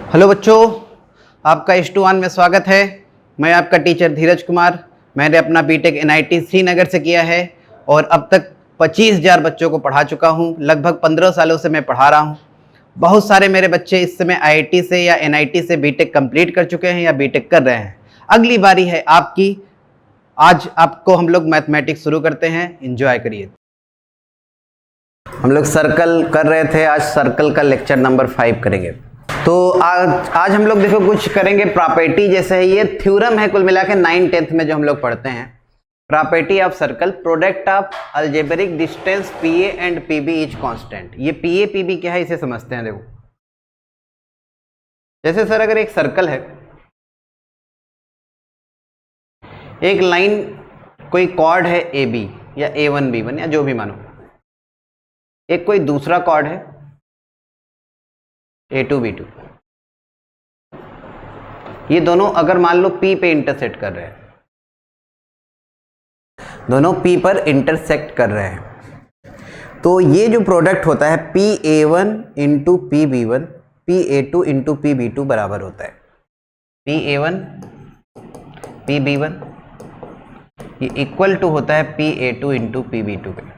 Hello बच्चों, आपका H2 में स्वागत है। मैं आपका टीचर धीरज कुमार। मैंने अपना बीटेक NIT श्रीनगर से किया है और अब तक 25,000 बच्चों को पढ़ा चुका हूं। लगभग 15 सालों से मैं पढ़ा रहा हूं। बहुत सारे मेरे बच्चे इस समय IIT से या NIT से बीटेक कंप्लीट कर चुके हैं या बीटेक कर रहे हैं। अगली बारी है आपकी। आज आपको हम लोग मैथमेटिक्स शुरू करते हैं, एंजॉय करिए। हम लोग सर्कल कर रहे थे, आज सर्कल का लेक्चर नंबर 5 करेंगे। तो आज हम लोग देखो कुछ करेंगे प्रॉपर्टी जैसे है। ये थ्योरम है कुल मिला के 9th 10th में जो हम लोग पढ़ते हैं। Property of circle, product of algebraic distance PA and PB is constant. ये PA PB क्या है इसे समझते हैं। देखो जैसे सर अगर एक सर्कल है, एक लाइन कोई कॉर्ड है AB या A1 B1 या जो भी मानो, एक कोई दूसरा कॉर्ड है A2 B2, ये दोनों अगर मान लो P पे इंटरसेक्ट कर रहे हैं, दोनों P पर इंटरसेक्ट कर रहे हैं, तो ये जो प्रोडक्ट होता है PA1 into PB1 PA2 into PB2 बराबर होता है PA1 PB1, ये इक्वल टू होता है PA2 इंटू PB2 पे।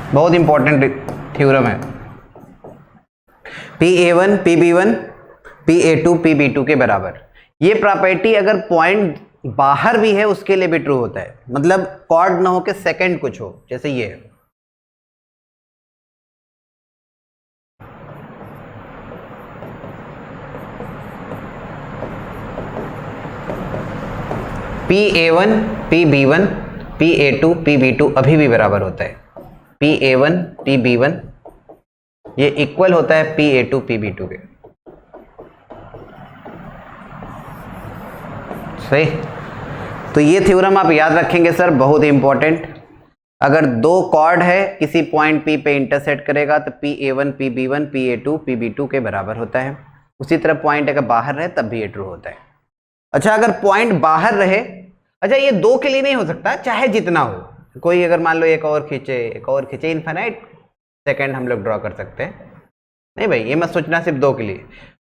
बहुत इंपॉर्टेंट थ्योरम है। PA1 PB1 PA2 PB2 के बराबर। ये प्रॉपर्टी अगर पॉइंट बाहर भी है उसके लिए भी ट्रू होता है, मतलब कॉर्ड ना हो के सेकंड कुछ हो, जैसे ये है PA1 PB1 PA2 PB2 अभी भी बराबर होता है PA1 PB1, ये इक्वल होता है PA2 PB2 के। सही, तो ये थ्योरम आप याद रखेंगे सर, बहुत इंपॉर्टेंट। अगर दो कॉर्ड है किसी पॉइंट P पे इंटरसेक्ट करेगा तो PA1 PB1 PA2 PB2 के बराबर होता है। उसी तरह पॉइंट अगर बाहर रहे तब भी ये ट्रू होता है। अच्छा, अगर पॉइंट बाहर रहे, अच्छा ये दो के लिए नहीं हो सकता, चाहे जितना हो, कोई अगर मान लो एक और खींचे इनफाइनाइट सेकंड हम लोग ड्रॉ कर सकते हैं। नहीं भाई, ये मत सोचना सिर्फ दो के लिए।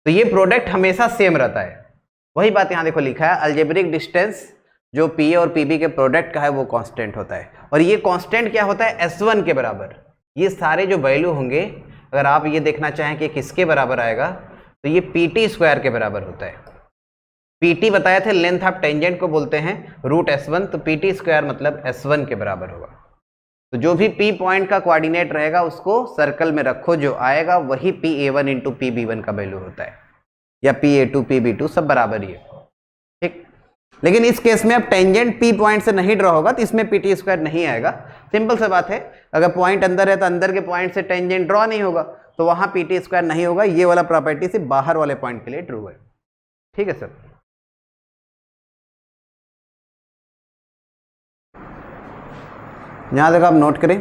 तो ये प्रोडक्ट हमेशा सेम रहता है। वही बात यहाँ देखो लिखा है, अलजेब्रिक डिस्टेंस जो PA और PB के प्रोडक्ट का है वो कांस्टेंट होता है। और ये कांस्टेंट क्या होता है? S1 के बराबर। ये सारे जो वैल्यू होंगे, अगर आप ये देखना चाहें कि किसके बराबर आएगा, तो ये PT स्क्वायर के बराबर होता है। PT बताए थे लेंथ ऑफ टेंजेंट को बोलते हैं √S1, तो PT स्क्वायर मतलब S1 के बराबर होगा। तो जो भी P पॉइंट का कोऑर्डिनेट रहेगा उसको सर्कल में रखो, जो आएगा वही PA1 इंटू PB1 का वैल्यू होता है, या PA2 PB2 सब बराबर ही है। ठीक, लेकिन इस केस में अब टेंजेंट P पॉइंट से नहीं ड्रॉ होगा तो इसमें PT स्क्वायर नहीं आएगा। सिंपल सा बात है, अगर पॉइंट अंदर है तो अंदर के पॉइंट से टेंजेंट ड्रॉ नहीं होगा, तो वहां PT स्क्वायर नहीं होगा। ये वाला प्रॉपर्टी सिर्फ बाहर वाले पॉइंट के लिए ट्रू है। ठीक है सर, यहां तक आप नोट करें।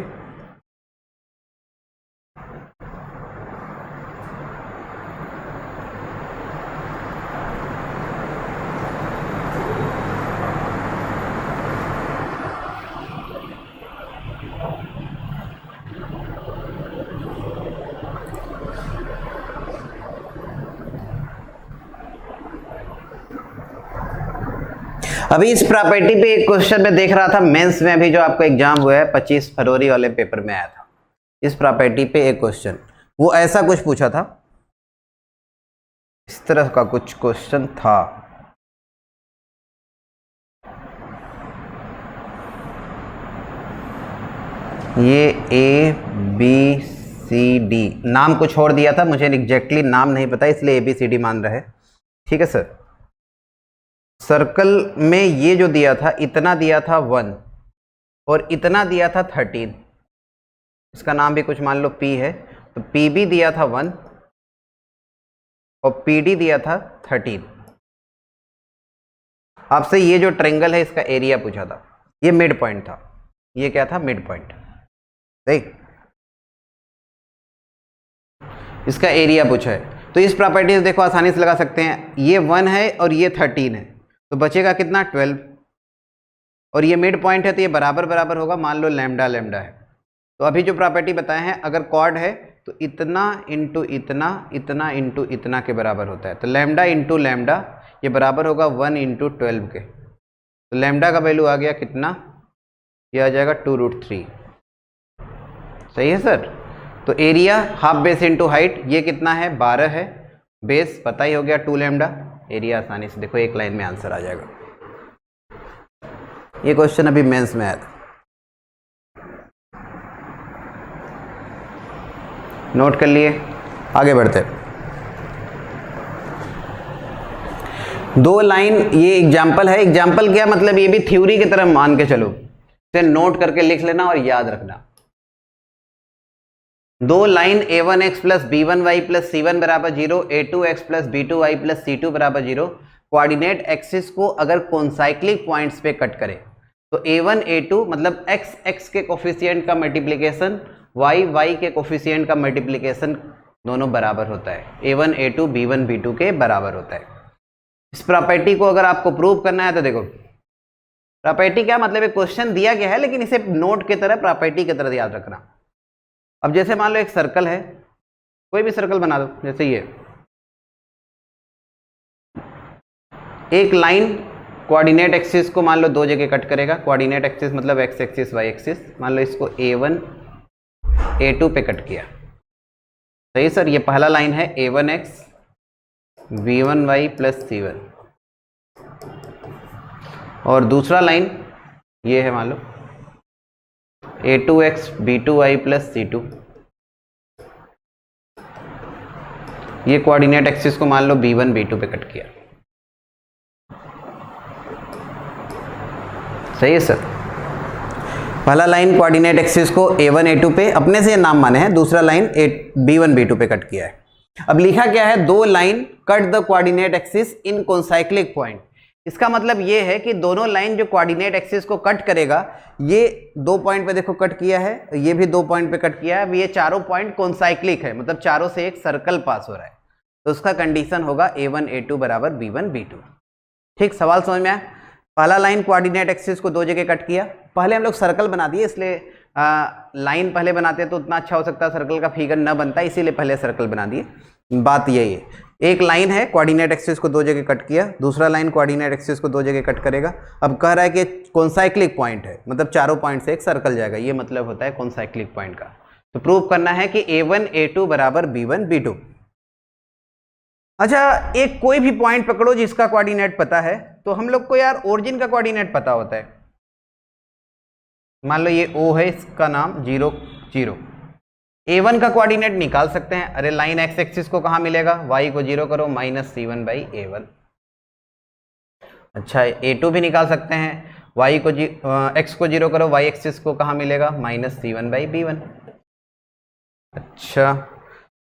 अभी इस प्रॉपर्टी पे एक क्वेश्चन में देख रहा था मेंस में, अभी जो आपको एग्जाम हुआ है 25 फरवरी वाले पेपर में आया था। इस प्रॉपर्टी पे एक क्वेश्चन, वो ऐसा कुछ पूछा था, इस तरह का कुछ क्वेश्चन था। ये ABCD नाम कुछ और दिया था, मुझे एग्जैक्टली नाम नहीं पता इसलिए ABCD मान रहे। ठीक है सर, सर्कल में ये जो दिया था, इतना दिया था 1 और इतना दिया था 13। इसका नाम भी कुछ मान लो P है, तो PB दिया था 1 और PD दिया था 13। आपसे ये जो ट्रायंगल है इसका एरिया पूछा था, ये मिड पॉइंट था। ये क्या था? Mid point. देख, इसका एरिया पूछा है, तो इस प्रॉपर्टी से देखो आसानी से लगा सकते हैं। ये 1 है और ये 13 है, तो बचेगा कितना? 12। और ये मिड पॉइंट है तो ये बराबर बराबर होगा, मान लो लैम्डा लैम्डा है। तो अभी जो प्रॉपर्टी बताए हैं, अगर कॉर्ड है तो इतना इंटू इतना, इतना इंटू इतना के बराबर होता है। तो लैम्डा इंटू लैम्डा ये बराबर होगा 1 इंटू 12 के। तो लैम्डा का वैल्यू आ गया कितना, ये आ जाएगा 2√3। सही है सर। तो area half base into height, ये कितना है 12 है, बेस पता ही हो गया 2 लैम्डा। एरिया आसानी से देखो एक लाइन में आंसर आ जाएगा। ये क्वेश्चन अभी मेंस में आया था, नोट कर लिए। आगे बढ़ते, दो लाइन, ये एग्जाम्पल है। एग्जाम्पल क्या मतलब, ये भी थ्योरी की तरह मान के चलो, इसे नोट करके लिख लेना और याद रखना। दो line a1x plus b1y plus c1 बराबर 0, a2x plus b2y plus c2 बराबर 0 कोऑर्डिनेट एक्सिस को अगर कॉन्साइक्लिक पॉइंट्स पे कट करे तो a1 a2 मतलब x x के कोफिशिएंट का मल्टीप्लिकेशन y y के कोफिशिएंट का मल्टीप्लिकेशन दोनों बराबर होता है। a1 a2 b1 b2 के बराबर होता है। इस प्रॉपर्टी को अगर आपको प्रूव करना है तो देखो, प्रॉपर्टी क्या मतलब, एक क्वेश्चन दिया गया है लेकिन इसे नोट की तरह, प्रॉपर्टी की तरह याद रखना। अब जैसे मान लो एक सर्कल है, कोई भी सर्कल बना दो, जैसे ये एक लाइन कोऑर्डिनेट एक्सिस को मान लो दो जगह कट करेगा। कोऑर्डिनेट एक्सिस मतलब एक्स एक्सिस वाई एक्सिस। मान लो इसको a1 a2 पे कट किया। सही सर, ये पहला लाइन है a1x b1y प्लस c1 और दूसरा लाइन ये है मान लो a2x b2y प्लस c2। ये कोऑर्डिनेट एक्सिस को मान लो b1 b2 पे कट किया। सही है सर। पहला लाइन कोऑर्डिनेट एक्सिस को a1 a2 पे अपने से नाम माने हैं, दूसरा लाइन b1 b2 पे कट किया है। अब लिखा क्या है, दो line cut the coordinate axis in concyclic point. इसका मतलब ये है कि दोनों लाइन जो कोऑर्डिनेट एक्सिस को कट करेगा, ये 2 पॉइंट पे देखो कट किया है, ये भी 2 पॉइंट पे कट किया है। अब ये चारों पॉइंट कॉन्साइक्लिक है, मतलब चारों से एक सर्कल पास हो रहा है। तो उसका कंडीशन होगा a1 a2 बराबर b1 b2। ठीक, सवाल समझ में आया। पहला लाइन कोऑर्डिनेट एक्सिस को दो जगह कट किया। पहले हम लोग सर्कल बना दिए, इसलिए लाइन पहले बनाते तो उतना अच्छा हो सकता है, सर्कल का फिगर न बनता, इसीलिए पहले सर्कल बना दिए। बात यही है, एक लाइन है कोऑर्डिनेट एक्सिस को दो जगह कट किया, दूसरा लाइन कोऑर्डिनेट एक्सिस को दो जगह कट करेगा। अब कह रहा है कि कॉन्साइक्लिक पॉइंट है, मतलब चारों पॉइंट से एक सर्कल जाएगा, ये मतलब होता है कॉन्साइक्लिक पॉइंट का। तो प्रूव करना है कि a1 a2 बराबर b1 b2। अच्छा, एक कोई भी पॉइंट पकड़ो जिसका कोऑर्डिनेट पता है, तो हम लोग को यार ओरिजिन का कोऑर्डिनेट पता होता है। मान लो ये O है, इसका नाम 0 0। a1 का कोऑर्डिनेट निकाल सकते हैं। अरे लाइन x एक्सिस को कहाँ मिलेगा, y को 0 करो माइनस c1 बाई a1। अच्छा, a2 भी निकाल सकते हैं, y को x को 0 करो, y एक्सिस को कहाँ मिलेगा, माइनस c1 बाई b1। अच्छा,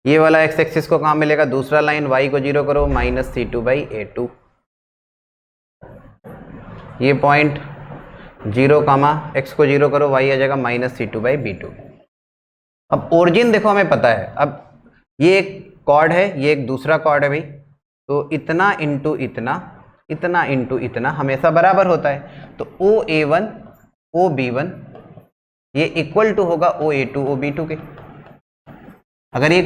ये वाला x एक्सिस को कहाँ मिलेगा, दूसरा लाइन y को 0 करो माइनस c2 बाई a2। ये पॉइंट 0 कामा x को 0 करो, y आ जाएगा माइनस c2 बाई b2। अब ओरिजिन देखो हमें पता है। अब ये एक कॉर्ड है, ये एक दूसरा कॉर्ड है भाई, तो इतना इंटू इतना, इतना इंटू इतना हमेशा बराबर होता है। तो OA1 OB1 ये इक्वल टू होगा OA2 OB2 के। अगर ये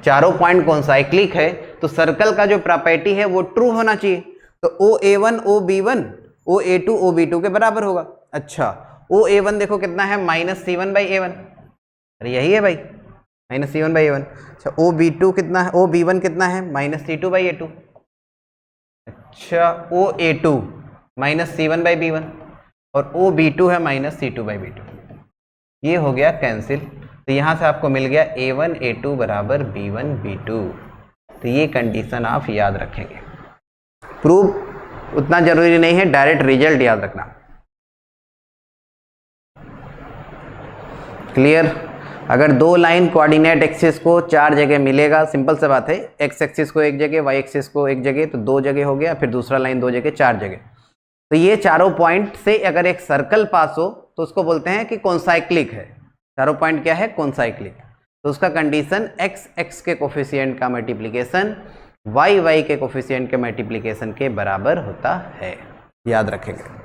चारों पॉइंट कॉन्साइक्लिक है तो सर्कल का जो प्रॉपर्टी है वो ट्रू होना चाहिए। तो OA1 OB1 OA2 OB2 के बराबर होगा। अच्छा, OA1 देखो कितना है, माइनस c1 बाई a1। अरे यही है भाई, माइनस c1 बाई a1। अच्छा, OB2 कितना है, OB1 कितना है, माइनस c2 बाई a2। अच्छा, OA2 minus c1 by b1 और OB2 है माइनस c2 बाई b2। ये हो गया कैंसिल। तो यहाँ से आपको मिल गया a1 a2 बराबर b1 b2। तो ये कंडीशन आप याद रखेंगे। प्रूफ उतना जरूरी नहीं है, डायरेक्ट रिजल्ट याद रखना। क्लियर। अगर दो लाइन कोऑर्डिनेट एक्सिस को चार जगह मिलेगा, सिंपल सा बात है, एक्स एक्सिस को एक जगह, वाई एक्सिस को एक जगह, तो दो जगह हो गया, फिर दूसरा लाइन दो जगह, चार जगह। तो ये चारों पॉइंट से अगर एक सर्कल पास हो तो उसको बोलते हैं कि कॉन्साइक्लिक है। चारों पॉइंट क्या है, कॉन्साइक्लिक। तो उसका कंडीशन एक्स एक्स के कोफिशिएंट का मल्टीप्लिकेशन वाई वाई के कोफिशिएंट के मल्टीप्लिकेशन के बराबर होता है। याद रखेंगे।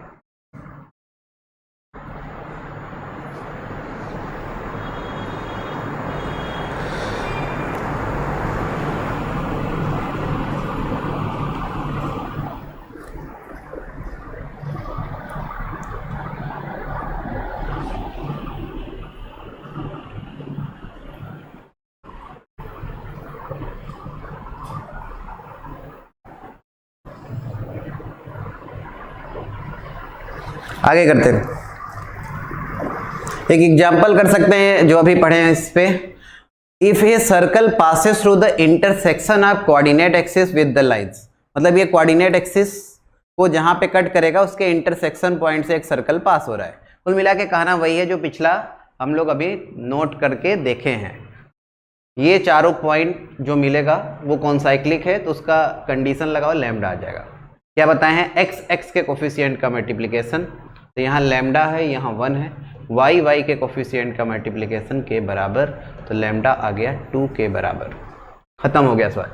आगे करते हैं, एक एग्जाम्पल कर सकते हैं जो अभी पढ़े हैं इस पे। If a circle passes through the intersection of coordinate axis with the lines, मतलब ये कोऑर्डिनेट एक्सिस को जहां पे कट करेगा उसके इंटरसेक्शन पॉइंट से एक सर्कल पास हो रहा है। कुल मिला के कहना वही है जो पिछला हम लोग अभी नोट करके देखे हैं। ये चारों पॉइंट जो मिलेगा वो कॉन्साइक्लिक है, तो उसका कंडीशन लगाओ लैम्डा आ जाएगा। क्या बताए हैं, एक्स एक्स के कोफिशिएंट का मल्टीप्लिकेशन, तो यहाँ लैम्डा है, यहाँ 1 है। वाई वाई के कोफिशिएंट का मल्टीप्लिकेशन के बराबर, तो लैम्डा आ गया 2 के बराबर। खत्म हो गया सवाल,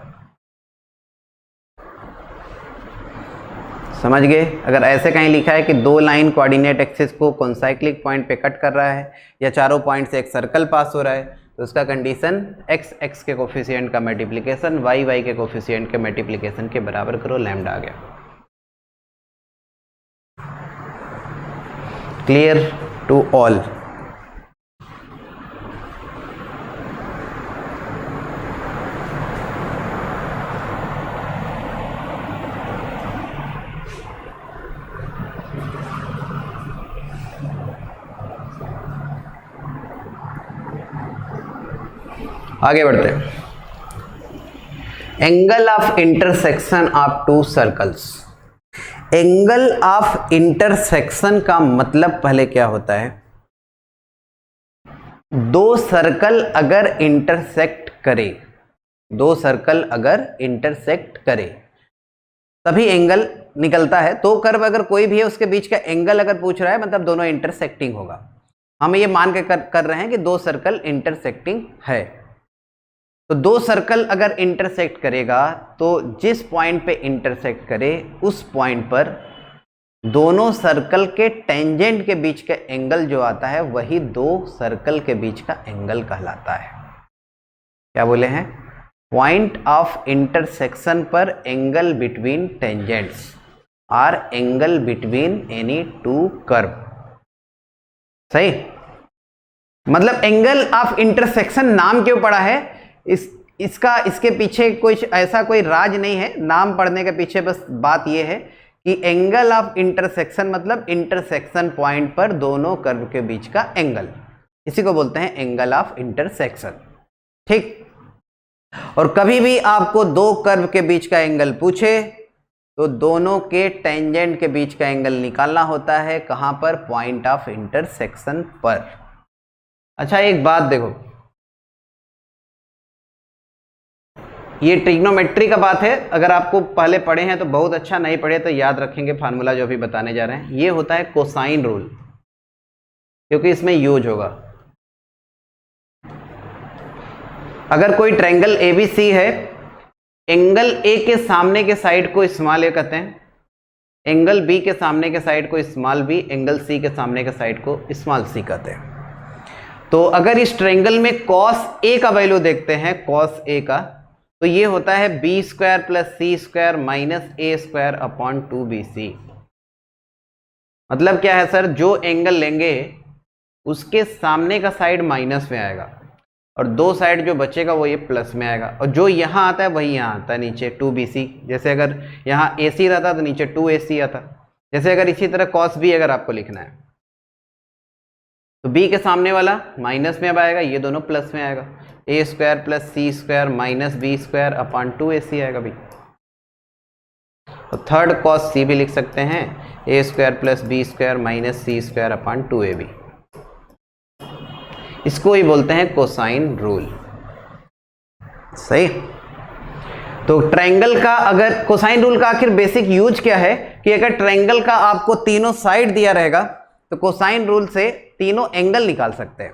समझ गए। अगर ऐसे कहीं लिखा है कि दो लाइन कोऑर्डिनेट एक्सिस को कॉन्साइक्लिक पॉइंट पे कट कर रहा है या चारों पॉइंट से एक सर्कल पास हो रहा है, तो उसका कंडीशन एक्स एक्स के कोफिशिएंट का मल्टीप्लिकेशन वाई वाई के कोफिशिएंट के मल्टीप्लिकेशन के बराबर करो, लैम्डा आ गया। Clear to all. आगे बढ़ते हैं। Angle of intersection of two circles. Angle of intersection का मतलब पहले क्या होता है, दो सर्कल अगर इंटरसेक्ट करे, दो सर्कल अगर इंटरसेक्ट करे तभी एंगल निकलता है। तो कर्व अगर कोई भी है उसके बीच का एंगल अगर पूछ रहा है मतलब दोनों इंटरसेक्टिंग होगा। हम ये मान के कर रहे हैं कि दो सर्कल इंटरसेक्टिंग है। तो दो सर्कल अगर इंटरसेक्ट करेगा तो जिस पॉइंट पे इंटरसेक्ट करे उस पॉइंट पर दोनों सर्कल के टेंजेंट के बीच का एंगल जो आता है वही दो सर्कल के बीच का एंगल कहलाता है। क्या बोले हैं, पॉइंट ऑफ इंटरसेक्शन पर angle between tangents R angle between any two curve. सही, मतलब एंगल ऑफ इंटरसेक्शन नाम क्यों पड़ा है, इसके पीछे कुछ ऐसा कोई राज नहीं है। नाम पढ़ने के पीछे बस बात यह है कि एंगल ऑफ इंटरसेक्शन मतलब इंटरसेक्शन पॉइंट पर दोनों कर्व के बीच का एंगल, इसी को बोलते हैं एंगल ऑफ इंटरसेक्शन। ठीक, और कभी भी आपको दो कर्व के बीच का एंगल पूछे तो दोनों के टेंजेंट के बीच का एंगल निकालना होता है। कहां पर, पॉइंट ऑफ इंटरसेक्शन पर। अच्छा एक बात देखो, ये ट्रिग्नोमेट्री का बात है, अगर आपको पहले पढ़े हैं तो बहुत अच्छा, नहीं पढ़े तो याद रखेंगे फार्मूला जो अभी बताने जा रहे हैं। ये होता है कोसाइन रूल, क्योंकि इसमें यूज होगा। अगर कोई ट्रायंगल एबीसी है, एंगल ए के सामने के साइड को स्मॉल ए कहते हैं, एंगल बी के सामने के साइड को स्मॉल बी, एंगल सी के सामने के साइड को स्मॉल सी कहते हैं। तो अगर इस ट्रायंगल में कॉस ए का वैल्यू देखते हैं, कॉस ए का, तो ये होता है B square plus c square minus ए स्क्वायर अपॉन 2bc। मतलब क्या है सर, जो एंगल लेंगे उसके सामने का साइड माइनस में आएगा और दो साइड जो बचेगा वो ये प्लस में आएगा, और जो यहाँ आता है वही यहाँ आता है नीचे 2bc। जैसे अगर यहाँ ac रहता तो नीचे 2ac आता। जैसे अगर इसी तरह cos b अगर आपको लिखना है तो b के सामने वाला माइनस में अब आएगा, ये दोनों प्लस में आएगा, a square plus c square minus b square upon 2ac आएगा भी। तो थर्ड cos c भी लिख सकते हैं, a square plus b square minus c square upon 2ab। इसको ही बोलते हैं कोसाइन रूल। सही, तो ट्रायंगल का अगर कोसाइन रूल का आखिर बेसिक यूज क्या है कि अगर ट्रायंगल का आपको तीनों साइड दिया रहेगा तो कोसाइन रूल से तीनों एंगल निकाल सकते हैं।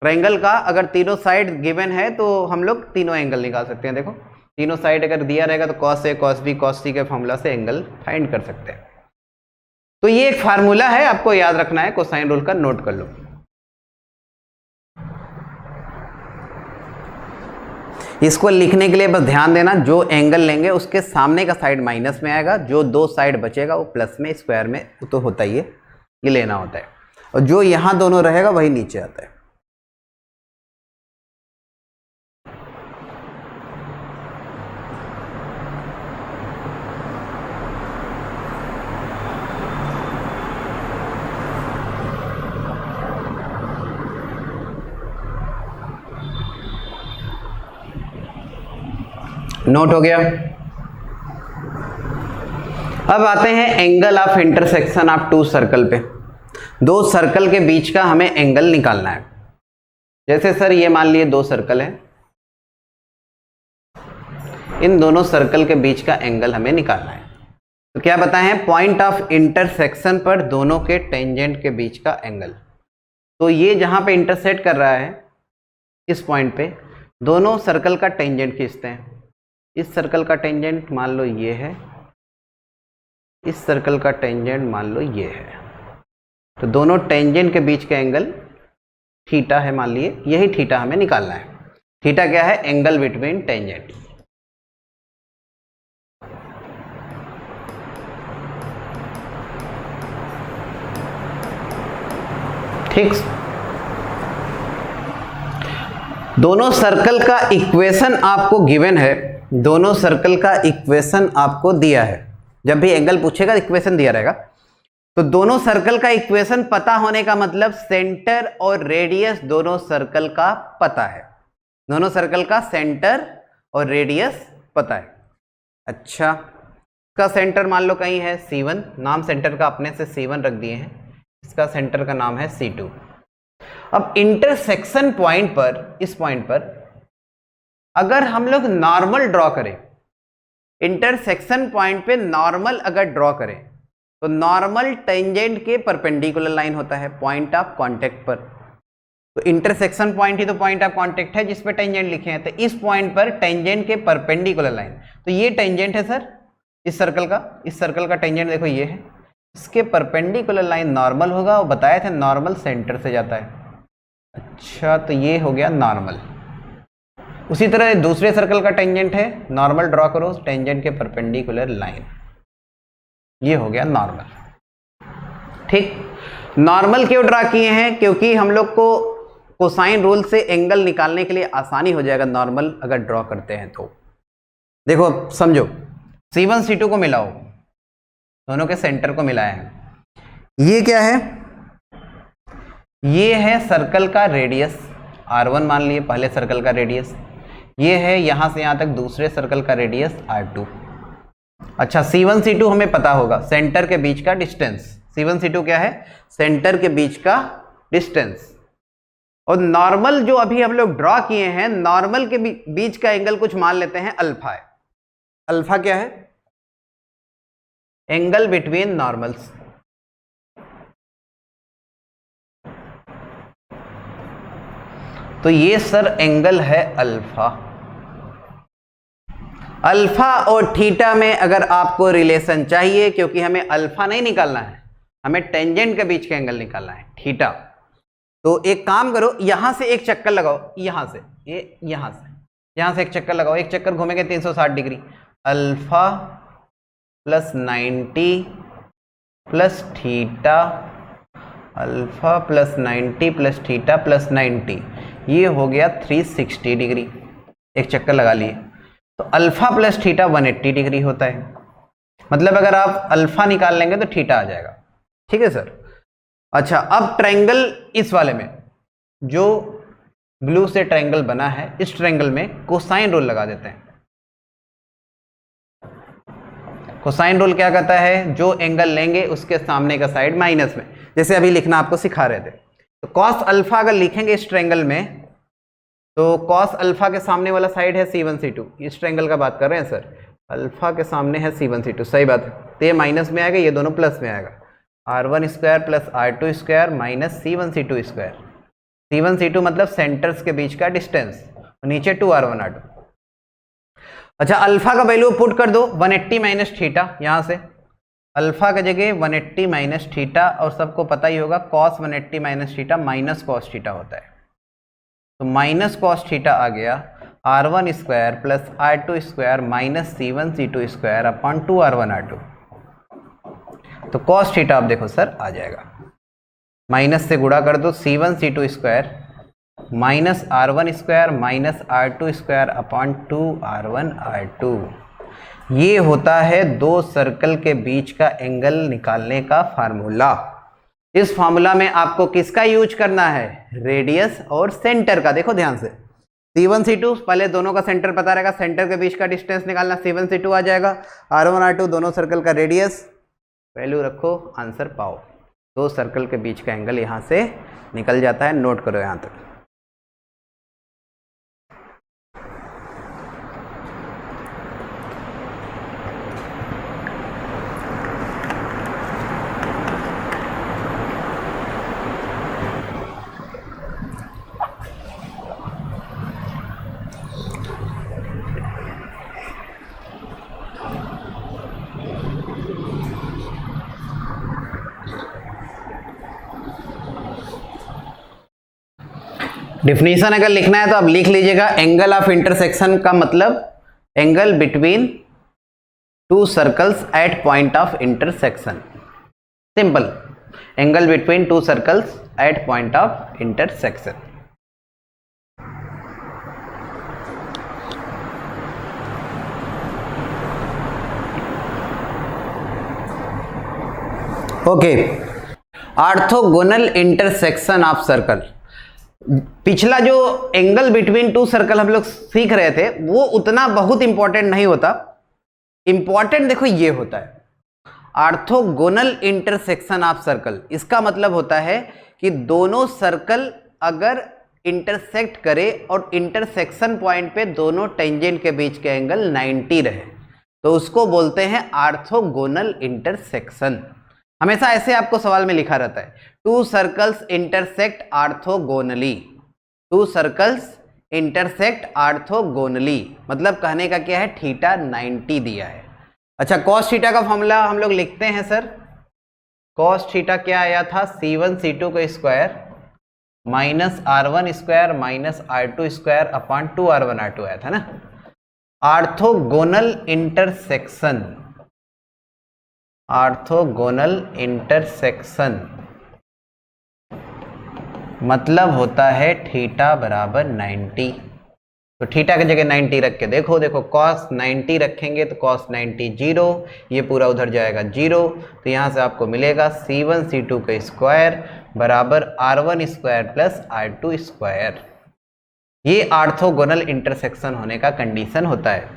ट्रायंगल का अगर तीनों साइड गिवन है तो हम लोग तीनों एंगल निकाल सकते हैं। देखो तीनों साइड अगर दिया रहेगा तो cos a cos b cos c के फॉर्मूला से एंगल फाइंड कर सकते हैं। तो ये एक फार्मूला है, आपको याद रखना है, कोसाइन रूल का नोट कर लो। इसको लिखने के लिए बस ध्यान देना, जो एंगल लेंगे उसके सामने का साइड माइनस में आएगा, जो दो साइड बचेगा वो प्लस में, स्क्वायर में तो होता ही है, ये लेना होता है, और जो यहां दोनों रहेगा वही नीचे आता है। नोट हो गया। अब आते हैं angle of intersection of two circle पे। दो सर्कल के बीच का हमें एंगल निकालना है। जैसे सर ये मान लिए दो सर्कल है, इन दोनों सर्कल के बीच का एंगल हमें निकालना है। तो क्या बताएं, पॉइंट ऑफ इंटरसेक्शन पर दोनों के टेंजेंट के बीच का एंगल। तो ये जहां पे इंटरसेक्ट कर रहा है इस पॉइंट पे दोनों सर्कल का टेंजेंट खींचते हैं। इस सर्कल का टेंजेंट मान लो ये है, इस सर्कल का टेंजेंट मान लो ये है। तो दोनों टेंजेंट के बीच का एंगल थीटा है मान लिए, यही थीटा हमें निकालना है। थीटा क्या है, एंगल बिटवीन टेंजेंट। ठीक, दोनों सर्कल का इक्वेशन आपको गिवन है, दोनों सर्कल का इक्वेशन आपको दिया है। जब भी एंगल पूछेगा इक्वेशन दिया रहेगा। तो दोनों सर्कल का इक्वेशन पता होने का मतलब सेंटर और रेडियस दोनों सर्कल का पता है। दोनों सर्कल का सेंटर और रेडियस पता है। अच्छा, इसका सेंटर मान लो कहीं है C1, नाम सेंटर का अपने से C1 रख दिए हैं, इसका सेंटर का नाम है C2। अब इंटरसेक्शन पॉइंट पर, इस पॉइंट पर अगर हम लोग नॉर्मल ड्रॉ करें, इंटरसेक्शन पॉइंट पे नॉर्मल अगर ड्रॉ करें तो नॉर्मल टेंजेंट के परपेंडिकुलर लाइन होता है पॉइंट ऑफ कांटेक्ट पर। तो इंटरसेक्शन पॉइंट ही तो पॉइंट ऑफ कांटेक्ट है जिस पे टेंजेंट लिखे हैं। तो इस पॉइंट पर टेंजेंट के परपेंडिकुलर लाइन, तो ये टेंजेंट है सर इस सर्कल का, इस सर्कल का टेंजेंट देखो ये है, इसके परपेंडिकुलर लाइन नॉर्मल होगा। और बताया था नॉर्मल सेंटर से जाता है। अच्छा, तो ये हो गया नॉर्मल। उसी तरह दूसरे सर्कल का टेंजेंट है, नॉर्मल ड्रॉ करो टेंजेंट के परपेंडिकुलर लाइन, ये हो गया नॉर्मल। ठीक, नॉर्मल क्यों ड्रा किए हैं, क्योंकि हम लोग को कोसाइन रूल से एंगल निकालने के लिए आसानी हो जाएगा नॉर्मल अगर ड्रॉ करते हैं तो। देखो समझो, C1 C2 को मिलाओ, दोनों के सेंटर को मिलाया है। ये क्या है, ये है सर्कल का रेडियस R1 मान लिए, पहले सर्कल का रेडियस। ये है यहां से यहां तक दूसरे सर्कल का रेडियस R2। अच्छा, C1 C2 हमें पता होगा, सेंटर के बीच का डिस्टेंस। C1 C2 क्या है, सेंटर के बीच का डिस्टेंस। और नॉर्मल जो अभी हम लोग ड्रॉ किए हैं, नॉर्मल के बीच का एंगल कुछ मान लेते हैं अल्फा है। अल्फा क्या है, एंगल बिटवीन नॉर्मल्स। तो ये सर एंगल है अल्फा। अल्फा और थीटा में अगर आपको रिलेशन चाहिए, क्योंकि हमें अल्फा नहीं निकालना है, हमें टेंजेंट के बीच का एंगल निकालना है थीटा। तो एक काम करो, यहां से एक चक्कर लगाओ, यहां से यहां से एक चक्कर लगाओ, एक चक्कर घूमेंगे 360 degree. Alpha plus 90 plus theta, alpha plus 90 plus theta plus 90, ये हो गया 360 डिग्री। एक चक्कर लगा लिए। तो अल्फा प्लस थीटा 180 डिग्री होता है। मतलब अगर आप अल्फा निकाल लेंगे तो थीटा आ जाएगा। ठीक है सर। अच्छा, अब ट्रायंगल इस वाले में जो ब्लू से ट्रायंगल बना है, इस ट्रायंगल में कोसाइन रूल लगा देते हैं। कोसाइन रूल क्या कहता है, जो एंगल लेंगे उसके सामने का साइड माइनस में, जैसे अभी लिखना आपको सिखा रहे थे। तो कॉस अल्फा अगर लिखेंगे इस ट्रायंगल में, तो कॉस अल्फा के सामने वाला साइड है C1 C2, इस ट्रायंगल का बात कर रहे हैं सर। अल्फा के सामने है C1 C2, सही बात है। तो ये माइनस में आएगा, ये दोनों प्लस में आएगा। R1 square plus R2 square minus C1 C2 square. C1 C2 मतलब सेंटर्स के बीच का डिस्टेंस, और नीचे 2R1 R2। अच्छा, अल्फा का वैल्यू पुट कर दो 180 माइनस थीटा। यहाँ से अल्फा की जगह 180 माइनस थीटा, और सबको पता ही होगा cos 180 minus theta minus cos theta होता है। तो माइनस कॉस थीटा आ गया R1 square plus R2 square minus C1 C2 square upon 2R1 R2। तो कॉस थीटा आप देखो सर आ जाएगा, माइनस से गुणा कर दो C1 C2 square minus R1 square minus R2 square upon 2R1 R2। ये होता है दो सर्कल के बीच का एंगल निकालने का फार्मूला। इस फार्मूला में आपको किसका यूज करना है, रेडियस और सेंटर का। देखो ध्यान से, C1 C2 पहले दोनों का सेंटर पता रहेगा, सेंटर के बीच का डिस्टेंस निकालना, C1 C2 आ जाएगा। R1 R2 दोनों सर्कल का रेडियस, वैल्यू रखो, आंसर पाओ। दो सर्कल के बीच का एंगल यहाँ से निकल जाता है, नोट करो यहाँ तक। डिफिनीशन अगर लिखना है तो आप लिख लीजिएगा, एंगल ऑफ इंटरसेक्शन का मतलब angle between two circles eight point of intersection. Simple, angle between two circles eight point of intersection. Okay, orthogonal intersection of circle. पिछला जो एंगल बिटवीन टू सर्कल हम लोग सीख रहे थे वो उतना बहुत इंपॉर्टेंट नहीं होता। इंपॉर्टेंट देखो ये होता है ऑर्थोगोनल इंटरसेक्शन ऑफ सर्कल। इसका मतलब होता है कि दोनों सर्कल अगर इंटरसेक्ट करे और इंटरसेक्शन पॉइंट पे दोनों टेंजेंट के बीच के एंगल 90 रहे तो उसको बोलते हैं ऑर्थोगोनल इंटरसेक्शन। हमेशा ऐसे आपको सवाल में लिखा रहता है, to circles intersect orthogonally, to circles intersect orthogonally, मतलब कहने का क्या है, थीटा 90 दिया है। अच्छा, कॉस थीटा का फॉर्मूला हम लोग लिखते हैं सर। कॉस थीटा क्या आया था, C1 C2 का square minus R1 square minus R2 square upon 2 R1 R2 आया था ना। ऑर्थोगोनल इंटरसेक्शन, ऑर्थोगोनल इंटरसेक्शन मतलब होता है थीटा बराबर 90। तो थीटा की जगह 90 रख के देखो, कॉस 90 रखेंगे तो कॉस 90 0, ये पूरा उधर जाएगा 0, तो यहाँ से आपको मिलेगा C1 C2 का स्क्वायर बराबर R1 square plus R2 square. ये ऑर्थोगोनल इंटरसेक्शन होने का कंडीशन होता है।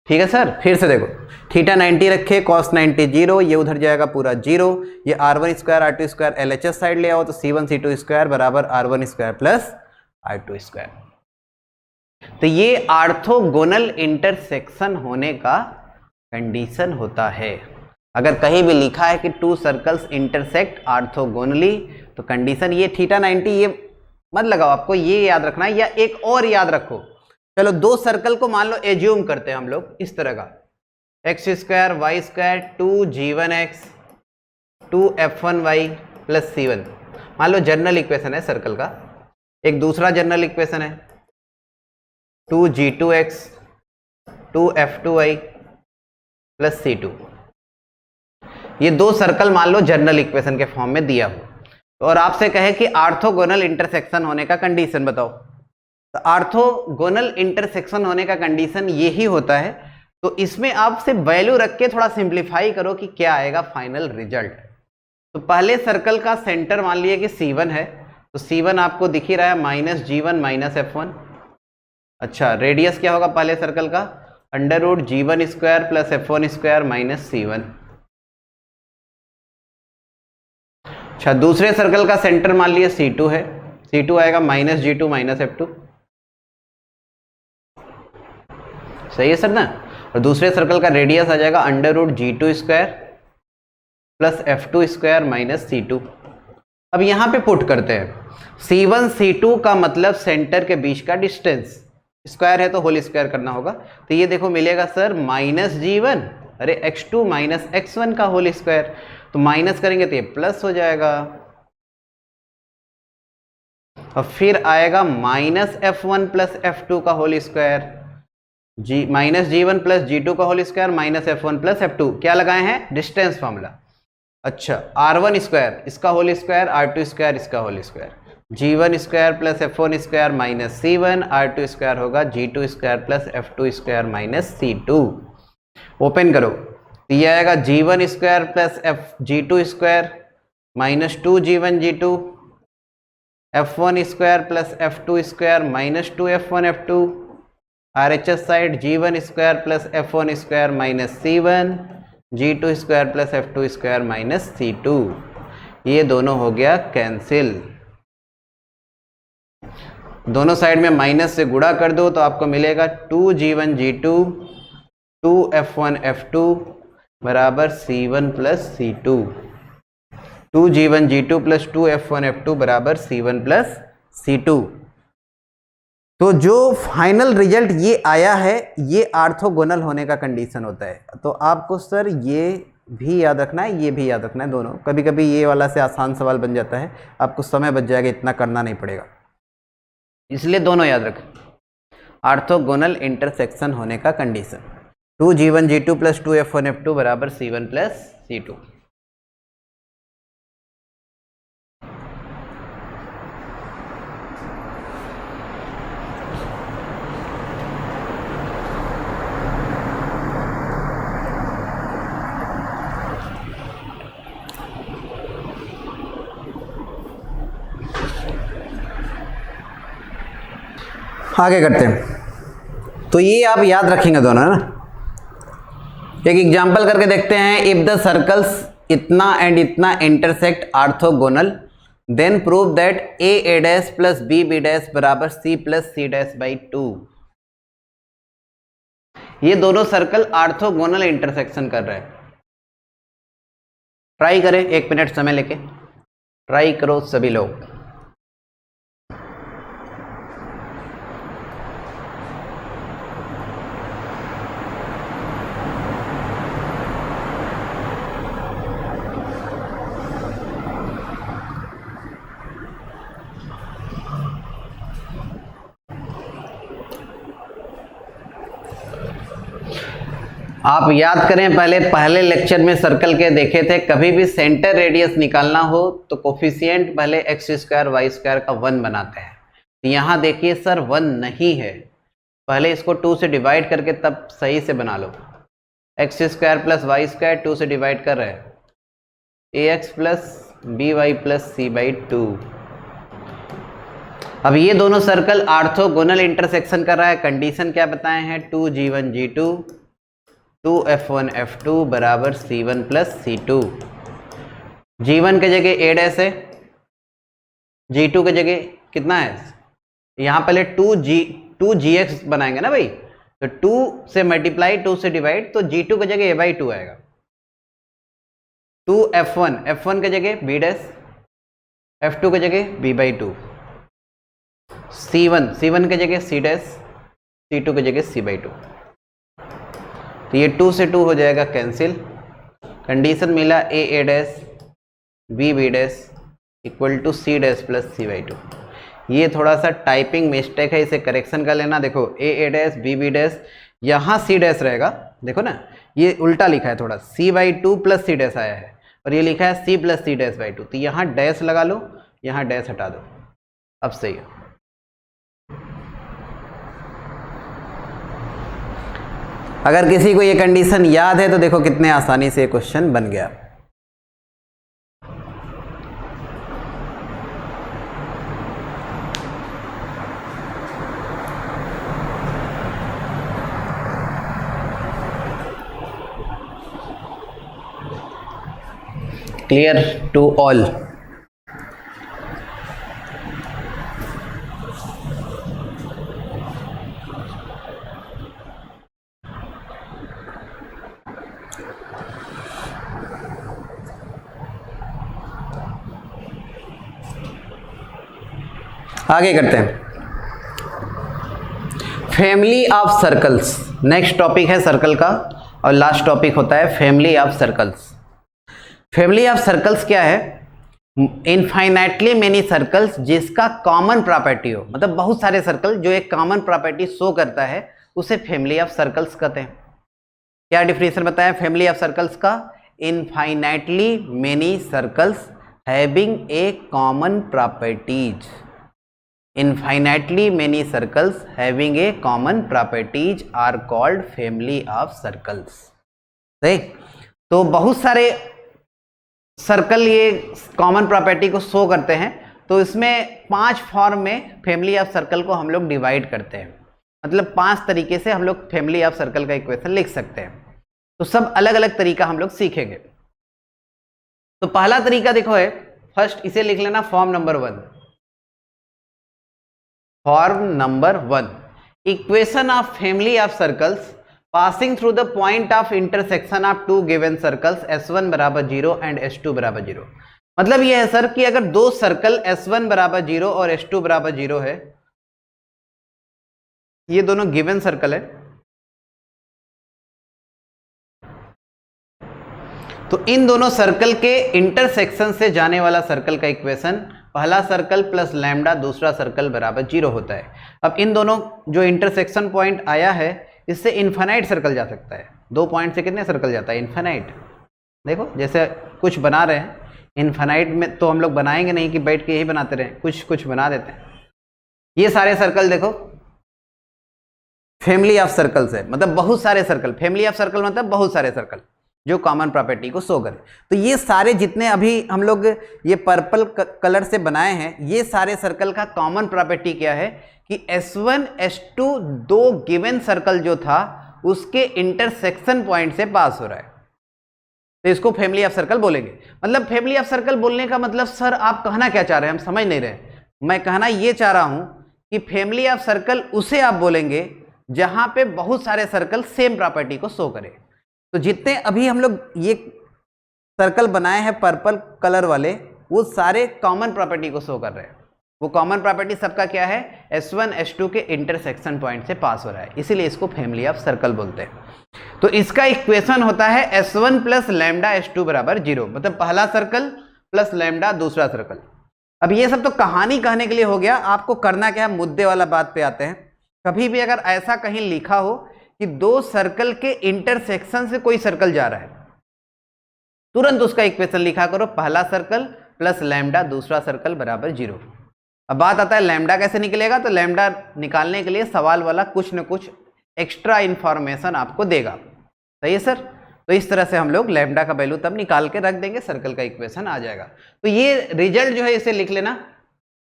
ठीक है सर, फिर से देखो, थीटा 90 रखे, कॉस 90 0, ये उधर जाएगा पूरा 0, ये R1 square R2 square LHS side ले आओ तो C1 C2 स्क्वायर बराबर R1 square plus R2 square. तो ये ऑर्थोगोनल इंटरसेक्शन होने का कंडीशन होता है। अगर कहीं भी लिखा है कि टू सर्कल्स इंटरसेक्ट ऑर्थोगोनली तो कंडीशन ये थीटा 90, ये मत लगाओ, आपको ये याद रखना है। या एक और याद रखो, चलो दो सर्कल को मान लो एज्यूम करते हैं हम लोग इस तरह का, X square Y square 2g1x 2f1y plus c1, मान लो जनरल इक्वेशन है सर्कल का। एक दूसरा जनरल इक्वेशन है 2g2x 2f2y प्लस c2। ये दो सर्कल मान लो जनरल इक्वेशन के फॉर्म में दिया हो और आपसे कहे कि ऑर्थोगोनल इंटरसेक्शन होने का कंडीशन बताओ। तो ऑर्थोगोनल इंटरसेक्शन होने का कंडीशन यही होता है। तो इसमें आप सिर्फ वैल्यू रख के थोड़ा सिंप्लीफाई करो कि क्या आएगा फाइनल रिजल्ट। तो पहले सर्कल का सेंटर मान लिए कि C1 है, तो C1 आपको दिख ही रहा है माइनस G1 माइनस F1। अच्छा, रेडियस क्या होगा पहले सर्कल का, under root G1 square plus F1 square minus C1। अच्छा, दूसरे सर्कल का सेंटर मान लिए C2 है, C2 आएगा माइनस G2 माइनस F2। सही है सर ना। और दूसरे सर्कल का रेडियस आ जाएगा under root G2 square plus F2 square minus C2। अब यहां पे पुट करते हैं, C1 C2 का मतलब सेंटर के बीच का डिस्टेंस, स्क्वायर है तो होल स्क्वायर करना होगा। तो ये देखो मिलेगा सर माइनस G1, अरे x2 माइनस x1 का होल स्क्वायर, तो माइनस करेंगे तो ये प्लस हो जाएगा और फिर आएगा माइनस F1 प्लस F2 का whole square, minus G1 plus G2 का whole square minus F1 plus F2। क्या लगाए हैं, डिस्टेंस फॉर्मूला। अच्छा, R1 स्क्वायर इसका होल स्क्वायर, R2 स्क्वायर इसका whole square, G1 square plus F1 square minus C1, R2 square होगा G2 square plus F2 square minus C2। Open करो, ये आएगा G1 square plus G2 square minus 2G1 G2 f1 square plus f2 square minus 2f1 f2, RHS side g1 square plus f1 square minus c1, g2 square plus f2 square minus c2, ये दोनों हो गया cancel. दोनों side में minus से गुणा कर दो तो आपको मिलेगा 2g1 g2 2f1 f2 बराबर c1 plus c2, 2g1 g2 plus 2f1 f2 बराबर c1 प्लस c2। तो जो फाइनल रिजल्ट ये आया है ये ऑर्थोगोनल होने का कंडीशन होता है। तो आपको सर ये भी याद रखना है, ये भी याद रखना है, दोनों। कभी कभी ये वाला से आसान सवाल बन जाता है, आपको समय बच जाएगा, इतना करना नहीं पड़ेगा, इसलिए दोनों याद रखें। ऑर्थोगोनल इंटरसेक्शन होने का condition 2g1 g2 plus 2f1 f2 बराबर c1 प्लस c2। आगे करते हैं। तो ये आप याद रखेंगे दोनों, है ना। एक एग्जांपल करके देखते हैं। इफ द सर्कल्स इतना एंड इतना intersect orthogonal then prove that a dash plus b dash बराबर c plus C dash by 2। ये दोनों सर्कल ऑर्थोगोनल इंटरसेक्शन कर रहे हैं। ट्राई करें, 1 मिनट समय लेके ट्राई करो सभी लोग। आप याद करें, पहले लेक्चर में सर्कल के देखे थे, कभी भी सेंटर रेडियस निकालना हो तो कोफिशिएंट पहले एक्स स्क्वायर वाई स्क्वायर का 1 बनाते हैं। यहाँ देखिए सर 1 नहीं है, पहले इसको 2 से डिवाइड करके तब सही से बना लो। X square plus Y square 2 से डिवाइड कर रहे हैं, a x plus b y plus c by 2। अब ये दोनों सर्कल ऑर्थोगोनल इंटरसेक्शन कर रहा है। कंडीशन क्या बताए हैं, 2g1 g2 2f1 f2 बराबर c1 प्लस c2। g1 के जगह a डैश है, g2 के जगह कितना है, यहाँ पहले 2gx बनाएंगे ना भाई, तो 2 से मल्टीप्लाई 2 से डिवाइड, तो g2 के जगह a बाई 2 आएगा। 2f1 f1 के जगह b डैश, f2 के जगह b बाई 2, c1 के जगह c डैश, c2 के जगह c बाई 2। तो ये 2 से 2 हो जाएगा कैंसिल। कंडीशन मिला a dash b dash equal to c dash plus c by 2। ये थोड़ा सा टाइपिंग मिस्टेक है, इसे करेक्शन कर लेना। देखो ए डैश बी डैश, यहाँ सी डैश रहेगा, देखो ना ये उल्टा लिखा है, थोड़ा C by 2 plus C dash आया है और ये लिखा है C plus C dash by 2। तो यहाँ डैश लगा लो, यहाँ डैश हटा दो, अब सही है। अगर किसी को ये कंडीशन याद है तो देखो कितने आसानी से क्वेश्चन बन गया। Clear to all. आगे करते हैं, family of circles. Next topic है सर्कल का और लास्ट टॉपिक होता है family of circles. Family of circles क्या है, इनफाइनाइटली मेनी सर्कल्स जिसका कॉमन प्रॉपर्टी हो, मतलब बहुत सारे सर्कल जो एक कॉमन प्रॉपर्टी शो करता है, उसे फैमिली ऑफ सर्कल्स कहते हैं। क्या डिफिनेशन बताया फैमिली ऑफ सर्कल्स का, infinitely many circles having a common properties. Infinitely many circles having a common properties are called family of circles। सही, तो बहुत सारे सर्कल ये कॉमन प्रॉपर्टी को शो करते हैं तो इसमें 5 फॉर्म में फैमिली ऑफ सर्कल को हम लोग डिवाइड करते हैं, मतलब 5 तरीके से हम लोग फैमिली ऑफ सर्कल का इक्वेशन लिख सकते हैं। तो सब अलग अलग तरीका हम लोग सीखेंगे। तो पहला तरीका देखो है, फर्स्ट इसे लिख लेना form number 1। Form number 1, equation of family of circles passing through the point of intersection of two given circles S1 बराबर 0 एंड S2 बराबर 0। मतलब ये है सर कि अगर दो सर्कल S1 बराबर 0 और S2 बराबर 0 है, ये दोनों गिवन सर्कल है, तो इन दोनों सर्कल के इंटरसेक्शन से जाने वाला सर्कल का इक्वेशन पहला सर्कल प्लस लैम्डा दूसरा सर्कल बराबर 0 होता है। अब इन दोनों जो इंटरसेक्शन पॉइंट आया है, इससे इनफाइनाइट सर्कल जा सकता है। 2 पॉइंट से कितने सर्कल जाता है? इनफाइनाइट। देखो जैसे कुछ बना रहे हैं, इनफाइनाइट में तो हम लोग बनाएंगे नहीं कि बैठ के यही बनाते रहें, कुछ कुछ बना देते हैं। ये सारे सर्कल देखो फैमिली ऑफ सर्कल्स है, मतलब बहुत सारे सर्कल। फैमिली ऑफ सर्कल मतलब बहुत सारे सर्कल जो कॉमन प्रॉपर्टी को शो करें। तो ये सारे जितने अभी हम लोग ये पर्पल कलर से बनाए हैं, ये सारे सर्कल का कॉमन प्रॉपर्टी क्या है कि S1 S2 दो गिवन सर्कल जो था उसके इंटरसेक्शन पॉइंट से पास हो रहा है, तो इसको फैमिली ऑफ सर्कल बोलेंगे। मतलब फैमिली ऑफ सर्कल बोलने का मतलब सर आप कहना क्या चाह रहे हैं, हम समझ नहीं रहे। मैं कहना ये चाह रहा हूं कि फैमिली ऑफ सर्कल उसे आप बोलेंगे जहां पे बहुत सारे सर्कल सेम प्रॉपर्टी को शो करें। तो जितने अभी हम लोग ये सर्कल बनाए हैं पर्पल कलर वाले, वो सारे कॉमन प्रॉपर्टी को शो कर रहे हैं। वो कॉमन प्रॉपर्टी सबका क्या है? S1 S2 के इंटरसेक्शन पॉइंट से पास हो रहा है, इसीलिए इसको फैमिली ऑफ सर्कल बोलते हैं। तो इसका इक्वेशन होता है S1 प्लस लैम्डा S2 बराबर 0, मतलब पहला सर्कल प्लस लैम्डा दूसरा सर्कल। अब ये सब तो कहानी कहने के लिए हो गया, आपको करना क्या है, मुद्दे वाला बात पे आते हैं। कभी भी अगर ऐसा कहीं लिखा हो कि दो सर्कल के इंटरसेक्शन से कोई सर्कल जा रहा है, तुरंत उसका इक्वेशन लिखा करो, पहला सर्कल प्लस लैम्डा दूसरा सर्कल बराबर 0। अब बात आता है लैम्डा कैसे निकलेगा, तो लैम्डा निकालने के लिए सवाल वाला कुछ न कुछ एक्स्ट्रा इंफॉर्मेशन आपको देगा। सही है सर? तो इस तरह से हम लोग लैम्डा का वैल्यू तब निकाल के रख देंगे, सर्कल का इक्वेशन आ जाएगा। तो ये रिजल्ट जो है इसे लिख लेना।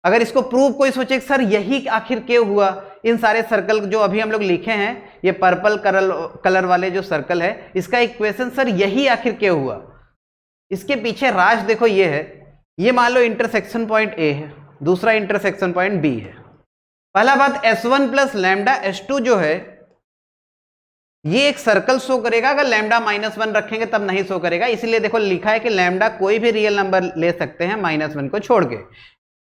अगर इसको प्रूव कोई सोचे सर यही आखिर क्यों हुआ, इन सारे सर्कल जो अभी हम लोग लिखे हैं, ये पर्पल कलर वाले जो सर्कल है, इसका इक्वेशन सर यही आखिर क्यों हुआ, इसके पीछे राज देखो ये है। ये मान लो इंटरसेक्शन पॉइंट A है, दूसरा इंटरसेक्शन पॉइंट B है। पहला बात S1 प्लस लैम्डा S2 जो है ये एक सर्कल शो करेगा, अगर लैम्डा -1 रखेंगे तब नहीं शो करेगा। इसलिए देखो लिखा है कि लैम्डा कोई भी रियल नंबर ले सकते हैं -1 को छोड़ के।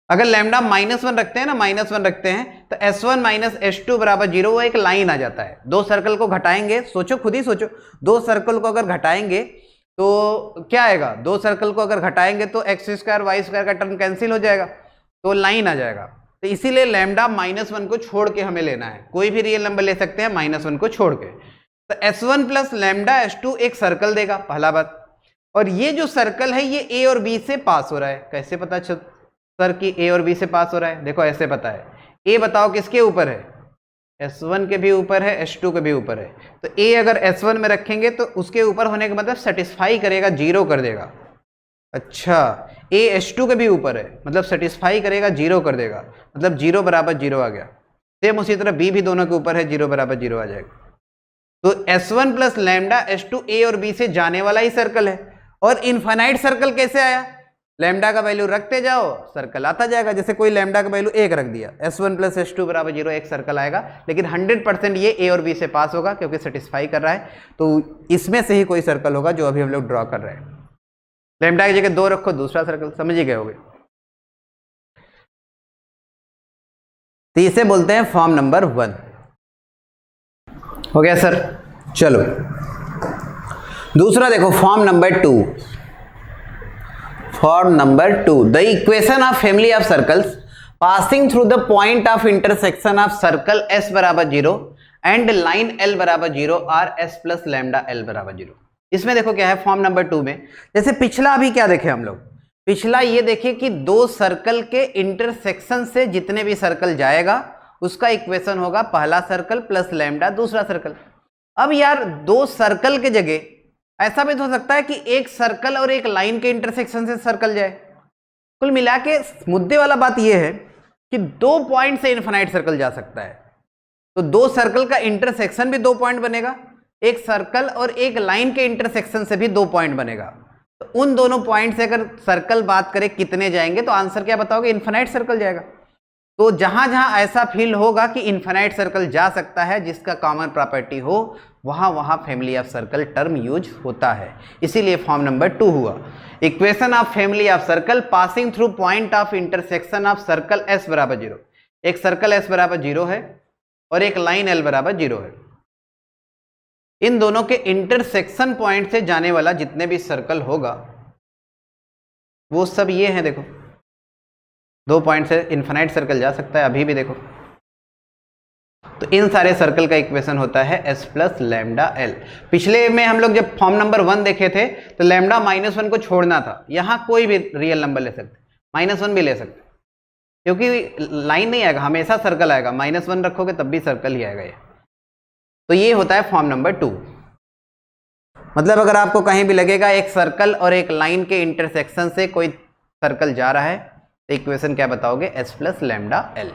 अगर लैम्डा -1 रखते हैं ना, -1 रखते हैं, तो S1 माइनस S2 बराबर 0, वो एक लाइन आ जाता है। दो सर्कल को घटाएंगे, सोचो खुद ही सोचो, दो सर्कल को अगर घटाएंगे तो क्या आएगा? दो सर्कल को अगर घटाएंगे तो x² y² का टर्म कैंसिल हो जाएगा, तो लाइन आ जाएगा। तो इसीलिए लैम्डा -1 को छोड़ के हमें लेना है, कोई भी रियल नंबर ले सकते हैं -1 को छोड़ के। तो S1 प्लस लैम्डा S2 एक सर्कल देगा, पहला बात। और ये जो सर्कल है ये A और B से पास हो रहा है। कैसे पता चल सर कि A और B से पास हो रहा है? देखो ऐसे पता है। A बताओ किसके ऊपर है? S1 के भी ऊपर है, S2 के भी ऊपर है। तो A अगर S1 में रखेंगे तो उसके ऊपर होने का मतलब सेटिस्फाई करेगा, 0 कर देगा। अच्छा, A S2 के भी ऊपर है, मतलब सेटिस्फाई करेगा, 0 कर देगा, मतलब 0 बराबर 0 आ गया। सेम उसी तरह B भी दोनों के ऊपर है, 0 बराबर 0 आ जाएगा। तो S1 plus lambda S2 A और B से जाने वाला ही सर्कल है। और इनफाइनाइट सर्कल कैसे आया? लैम्डा का वैल्यू रखते जाओ, सर्कल आता जाएगा। जैसे कोई लैम्डा का वैल्यू 1 रख दिया, S1 प्लस S2 बराबर 0 एक सर्कल आएगा, लेकिन 100% ये A और B से पास होगा क्योंकि सेटिस्फाई कर रहा है। तो इसमें से ही कोई सर्कल होगा जो अभी हम लोग ड्रॉ कर रहे हैं। लैम्डा की जगह 2 रखो, दूसरा सर्कल, समझ ही गए होगे। तो इसे बोलते हैं फॉर्म नंबर 1। हो गया सर? चलो दूसरा देखो, form number 2। Form number 2, the equation of family of circles passing through the point of intersection of circle S बराबर 0 एंड लाइन L बराबर 0 or S plus lambda L बराबर 0। इसमें देखो क्या है फॉर्म नंबर 2 में, जैसे पिछला अभी क्या देखे हम लोग, पिछला ये देखे कि दो सर्कल के इंटरसेक्शन से जितने भी सर्कल जाएगा उसका इक्वेशन होगा पहला सर्कल प्लस लैम्डा दूसरा सर्कल। अब यार दो सर्कल के जगह ऐसा भी तो हो सकता है कि एक सर्कल और एक लाइन के इंटरसेक्शन से सर्कल जाए। कुल मिला के मुद्दे वाला बात यह है कि 2 पॉइंट से इनफाइनाइट सर्कल जा सकता है, तो 2 सर्कल का इंटरसेक्शन भी 2 पॉइंट बनेगा, एक सर्कल और एक लाइन के इंटरसेक्शन से भी 2 पॉइंट बनेगा। तो उन दोनों पॉइंट से अगर सर्कल बात करें कितने जाएंगे, तो आंसर क्या बताओगे? इनफाइनाइट सर्कल जाएगा। तो जहां जहां ऐसा फील होगा कि इनफाइनाइट सर्कल जा सकता है, जिसका कॉमन प्रॉपर्टी हो, वहां वहां family of circle term use होता है, इसीलिए फॉर्म नंबर 2 हुआ। Equation of family of circle passing through point of intersection of circle S बराबर 0। एक सर्कल S बराबर 0 है और एक लाइन L बराबर 0 है। इन दोनों के इंटरसेक्शन पॉइंट से जाने वाला जितने भी सर्कल होगा वो सब ये हैं। देखो 2 पॉइंट से इनफाइनाइट सर्कल जा सकता है, अभी भी देखो। तो इन सारे सर्कल का इक्वेशन होता है S प्लस लैम्डा L। पिछले में हम लोग जब फॉर्म नंबर 1 देखे थे तो लैम्डा -1 को छोड़ना था। यहां कोई भी रियल नंबर ले सकते, -1 भी ले सकते, क्योंकि लाइन नहीं आएगा, हमेशा सर्कल आएगा। -1 रखोगे तब भी सर्कल ही आएगा ये। तो ये होता है फॉर्म नंबर 2। मतलब अगर आपको कहीं भी लगेगा एक सर्कल और एक लाइन के इंटरसेक्शन से कोई सर्कल जा रहा है, तो इक्वेशन क्या बताओगे? S plus lambda L।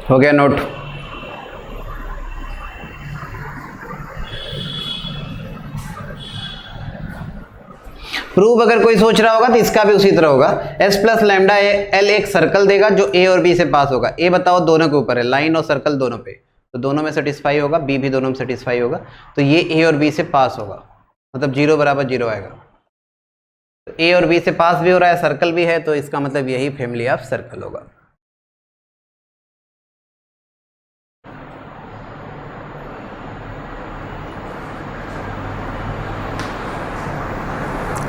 हो गया नोट? प्रूफ अगर कोई सोच रहा होगा तो इसका भी उसी तरह होगा। S प्लस लैम्डा L एक सर्कल देगा जो A और B से पास होगा। A बताओ दोनों के ऊपर है, लाइन और सर्कल दोनों पे, तो दोनों में सेटिस्फाई होगा, B भी दोनों में सेटिस्फाई होगा, तो ये A और B से पास होगा, मतलब 0 बराबर 0 आएगा। तो A और B से पास भी हो रहा है, सर्कल भी है, तो इसका मतलब यही फैमिली ऑफ सर्कल होगा।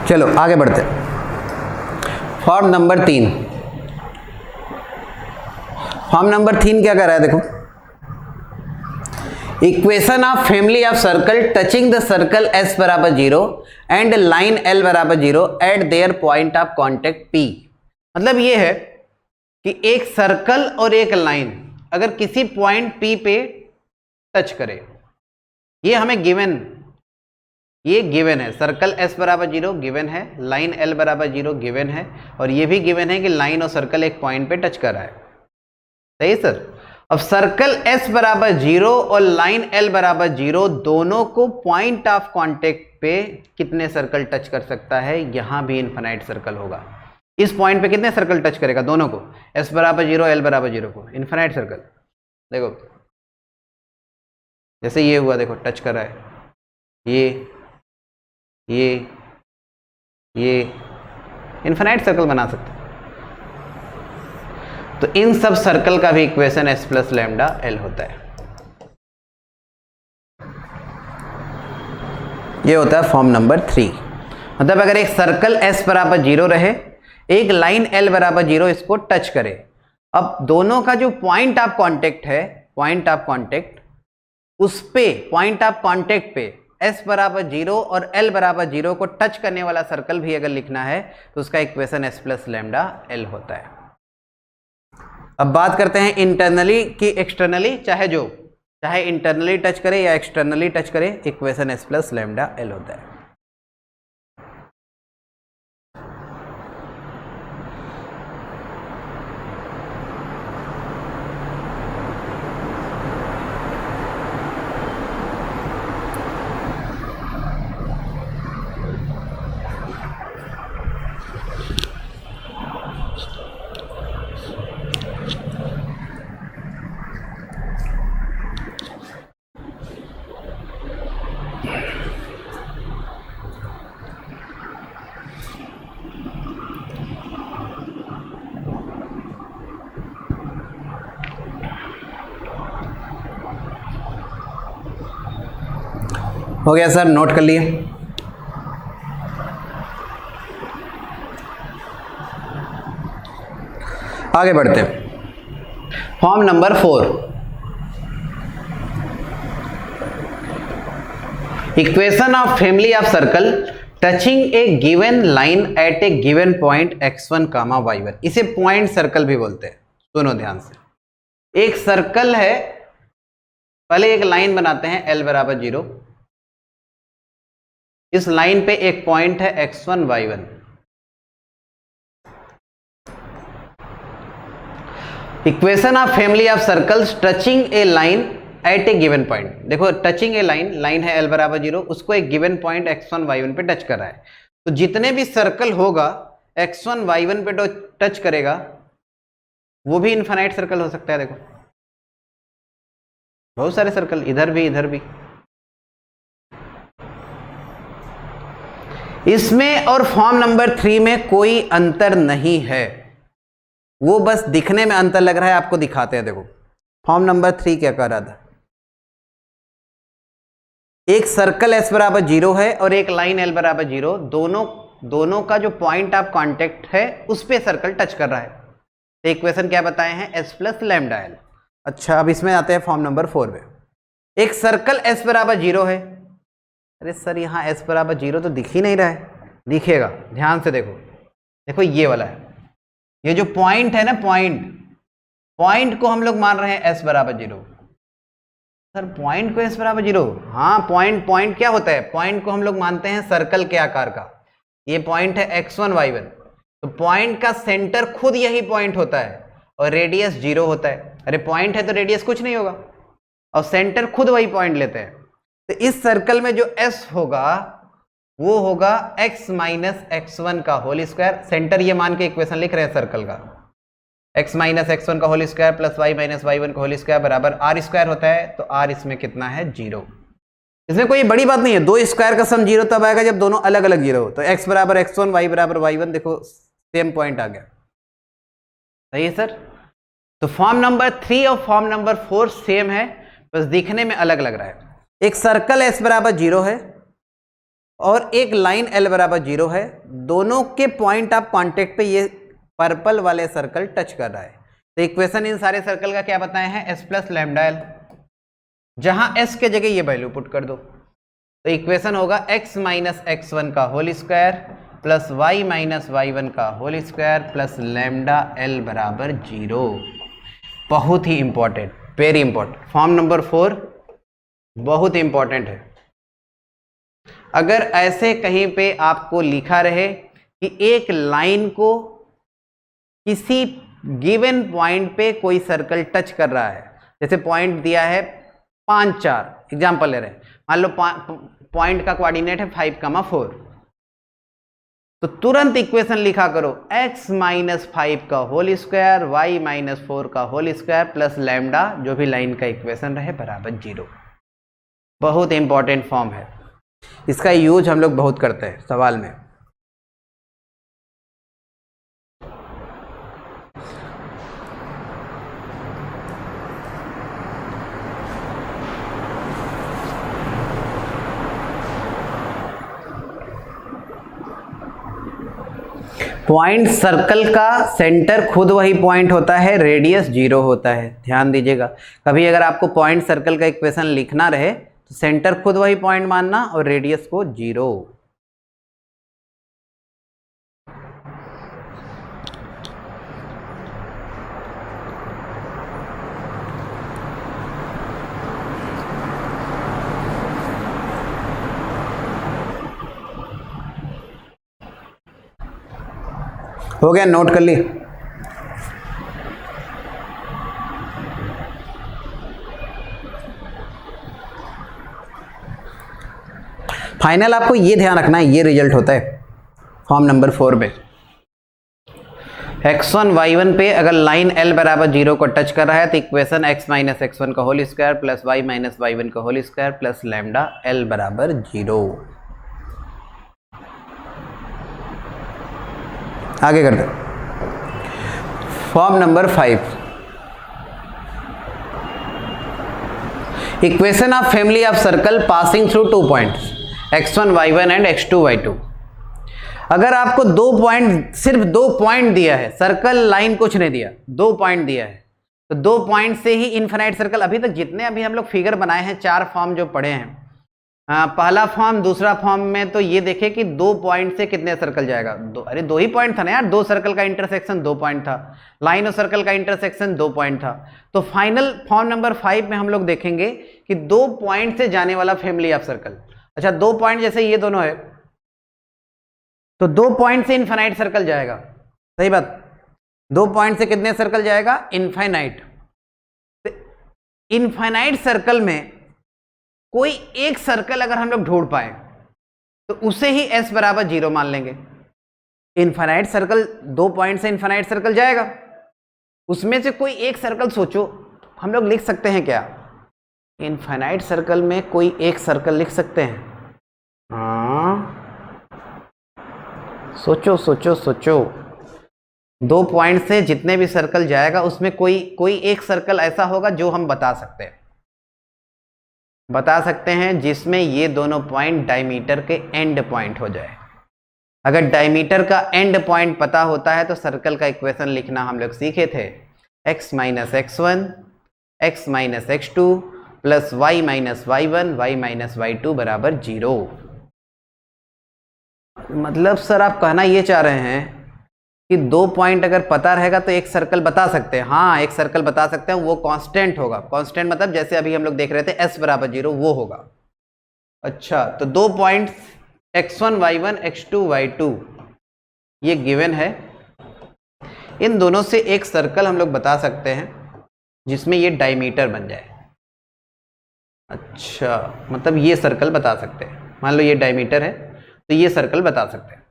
चलो आगे बढ़ते हैं। Form number 3। फॉर्म नंबर 3 क्या कर रहा है? देखो, equation of family of circle touching the circle S बराबर 0 एंड लाइन L बराबर 0 eight their point of contact P। मतलब ये है कि एक सर्कल और एक लाइन अगर किसी पॉइंट P पे टच करे, ये हमें गिवन, ये गिवन है, सर्कल S बराबर 0 गिवन है, लाइन L बराबर 0 गिवन है, और ये भी गिवन है कि लाइन और सर्कल एक पॉइंट पे टच कर रहा है। सही सर? अब सर्कल S बराबर 0 और लाइन L बराबर 0 दोनों को पॉइंट ऑफ कांटेक्ट पे कितने सर्कल टच कर सकता है? यहां भी इनफाइनाइट सर्कल होगा। इस पॉइंट पे कितने सर्कल टच करेगा? दोनों को, S बराबर 0 L बराबर 0 को, इनफाइनाइट सर्कल। देखो जैसे ये हुआ, देखो टच कर रहा है, ये इनफाइनाइट सर्कल बना सकते हैं। तो इन सब सर्कल का भी equation S plus lambda L होता है। ये होता है फॉर्म नंबर 3। मतलब अगर एक सर्कल S बराबर 0 रहे, एक लाइन L बराबर 0 इसको टच करे, अब दोनों का जो पॉइंट ऑफ कांटेक्ट है, पॉइंट ऑफ कांटेक्ट, उस पे पॉइंट ऑफ कांटेक्ट पे S बराबर 0 और L बराबर 0 को टच करने वाला सर्कल भी अगर लिखना है तो उसका equation S plus lambda L होता है। अब बात करते हैं इंटरनली की एक्सटर्नली, चाहे इंटरनली टच करे या एक्सटर्नली टच करे, equation S plus lambda L होता है। हो गया सर, नोट कर लिए? आगे बढ़ते हैं। Form number 4। Equation of family of circle touching a given line at a given point x1 comma y1, इसे पॉइंट सर्कल भी बोलते हैं। सुनो ध्यान से, एक सर्कल है, पहले एक लाइन बनाते हैं l बराबर 0, इस लाइन पे एक पॉइंट है x1 y1। Equation of family of circles touching A line at a given point. देखो टचिंग ए लाइन है l बराबर 0, उसको एक गिवन पॉइंट x1 y1 पे टच कर रहा है। तो जितने भी सर्कल होगा x1 y1 पे टच करेगा वो भी इनफाइनाइट सर्कल हो सकता है। देखो बहुत सारे सर्कल, इधर भी इधर भी। इसमें और फॉर्म नंबर 3 में कोई अंतर नहीं है, वो बस दिखने में अंतर लग रहा है, आपको दिखाते हैं। देखो फॉर्म नंबर 3 क्या कर रहा था, एक सर्कल s बराबर 0 है और एक लाइन l बराबर 0, दोनों का जो पॉइंट ऑफ कांटेक्ट है उस पे सर्कल टच कर रहा है। तो इक्वेशन क्या बताए हैं, s प्लस लैम्डा l। अच्छा अब इसमें आते हैं फॉर्म नंबर 4 में। एक सर्कल s बराबर 0 है, अरे सर यहाँ s बराबर 0 तो दिख ही नहीं रहा है, दिखेगा, ध्यान से देखो। देखो ये वाला है, ये जो पॉइंट है ना, पॉइंट को हम लोग मान रहे हैं s बराबर 0। सर पॉइंट को s बराबर 0, हाँ पॉइंट क्या होता है, पॉइंट को हम लोग मानते हैं सर्कल के आकार का। ये पॉइंट है x1 y1, तो पॉइंट का सेंटर खुद यही पॉइंट होता है और रेडियस 0 होता है। अरे पॉइंट है तो रेडियस कुछ नहीं होगा, और सेंटर खुद वही पॉइंट लेते हैं। तो इस सर्कल में जो s होगा वो होगा x माइनस x1 का होल स्क्वायर। सेंटर ये मान के इक्वेशन लिख रहे हैं सर्कल का, x माइनस x1 का whole square plus y minus y1 का होल स्क्वायर बराबर r स्क्वायर होता है। तो r इसमें कितना है, 0। इसमें कोई बड़ी बात नहीं है, दो स्क्वायर का सम 0 तब आएगा जब दोनों अलग अलग 0 हो। तो x बराबर x1 y बराबर y1, देखो सेम पॉइंट आ गया, सही है सर। तो फॉर्म नंबर 3 और फॉर्म नंबर 4 सेम है, बस दिखने में अलग लग रहा है। एक सर्कल s बराबर 0 है और एक लाइन l बराबर 0 है, दोनों के पॉइंट ऑफ कांटेक्ट पे ये पर्पल वाले सर्कल टच कर रहा है। तो इक्वेशन इन सारे सर्कल का क्या बताए हैं, s प्लस लैम्डा l, जहां s के जगह ये वैल्यू पुट कर दो। तो इक्वेशन होगा x माइनस x1 का whole square plus y minus y1 का whole square plus lambda l बराबर 0। बहुत ही important, very important. Form number 4 बहुत इंपॉर्टेंट है। अगर ऐसे कहीं पे आपको लिखा रहे कि एक लाइन को किसी गिवन पॉइंट पे कोई सर्कल टच कर रहा है, जैसे पॉइंट दिया है 5 4, एग्जांपल ले रहे हैं, मान लो पॉइंट का कोऑर्डिनेट है 5,4, तो तुरंत इक्वेशन लिखा करो x माइनस 5 का होल स्क्वायर y माइनस 4 का होल स्क्वायर प्लस लैम्डा, जो भी लाइन का इक्वेशन रहे, बराबर 0। बहुत इंपॉर्टेंट फॉर्म है, इसका यूज हम लोग बहुत करते हैं सवाल में। पॉइंट सर्कल का सेंटर खुद वही पॉइंट होता है, रेडियस 0 होता है, ध्यान दीजिएगा। कभी अगर आपको पॉइंट सर्कल का इक्वेशन लिखना रहे तो सेंटर खुद वही पॉइंट मानना और रेडियस को 0। हो गया, नोट कर ली। फाइनल आपको ये ध्यान रखना है, ये रिजल्ट होता है फॉर्म नंबर 4 पे। x1 y1 पे अगर लाइन l बराबर 0 को टच कर रहा है तो इक्वेशन x माइनस x1 का whole square plus y minus y1 का whole square plus lambda l बराबर 0। आगे करते form number 5। Equation of family of circle passing through 2 points x1 y1 and x2 y2। अगर आपको 2 पॉइंट, सिर्फ 2 point दिया है, सर्कल लाइन कुछ नहीं दिया, 2 पॉइंट दिया है, तो 2 पॉइंट से ही इनफिनाइट सर्कल, अभी तक जितने अभी हम लोग फिगर बनाए हैं, 4 फॉर्म जो पढ़े हैं, हाँ, पहला फॉर्म दूसरा फॉर्म में तो ये देखे कि 2 पॉइंट से कितने सर्कल जाएगा, अरे 2 ही पॉइंट था ना यार, 2 सर्कल का इंटरसेक्शन 2 पॉइंट था, लाइन और सर्कल का इंटरसेक्शन 2 पॉइंट था। तो फाइनल फॉर्म नंबर 5 में हम लोग देखेंगे कि 2 पॉइंट से जाने वाला फैमिली ऑफ सर्कल। अच्छा, 2 पॉइंट जैसे ये दोनों है तो 2 पॉइंट से इनफाइनाइट सर्कल जाएगा, सही बात। 2 पॉइंट से कितने सर्कल जाएगा, इनफाइनाइट। इनफाइनाइट सर्कल में कोई एक सर्कल अगर हम लोग ढूंढ पाए तो उसे ही s बराबर 0 मान लेंगे। इनफाइनाइट सर्कल 2 पॉइंट से इनफाइनाइट सर्कल जाएगा, उसमें से कोई एक सर्कल सोचो, हम लोग लिख सकते हैं क्या, इनफाइनाइट सर्कल में कोई एक सर्कल लिख सकते हैं। हाँ, सोचो सोचो सोचो, 2 पॉइंट से जितने भी सर्कल जाएगा उसमें कोई एक सर्कल ऐसा होगा जो हम बता सकते हैं जिसमें ये दोनों पॉइंट डायमीटर के एंड पॉइंट हो जाए। अगर डायमीटर का एंड पॉइंट पता होता है तो सर्कल का इक्वेशन लिखना हम लोग सीखे थे, x minus x1 x minus x2 plus y minus y1 y minus y2 बराबर 0। मतलब सर आप कहना ये चाह रहे हैं कि 2 पॉइंट अगर पता रहेगा तो एक सर्कल बता सकते हैं। हाँ, एक सर्कल बता सकते हैं, वो कांस्टेंट होगा। कांस्टेंट मतलब जैसे अभी हम लोग देख रहे थे s बराबर 0, वो होगा। अच्छा, तो 2 point x1 y1 x2 y2 ये गिवन है, इन दोनों से एक सर्कल हम लोग बता सकते हैं जिसमें ये डायमीटर बन जाए। अच्छा, मतलब ये सर्कल बता सकते हैं, मान लो ये डायमीटर है तो ये सर्कल बता सकते हैं।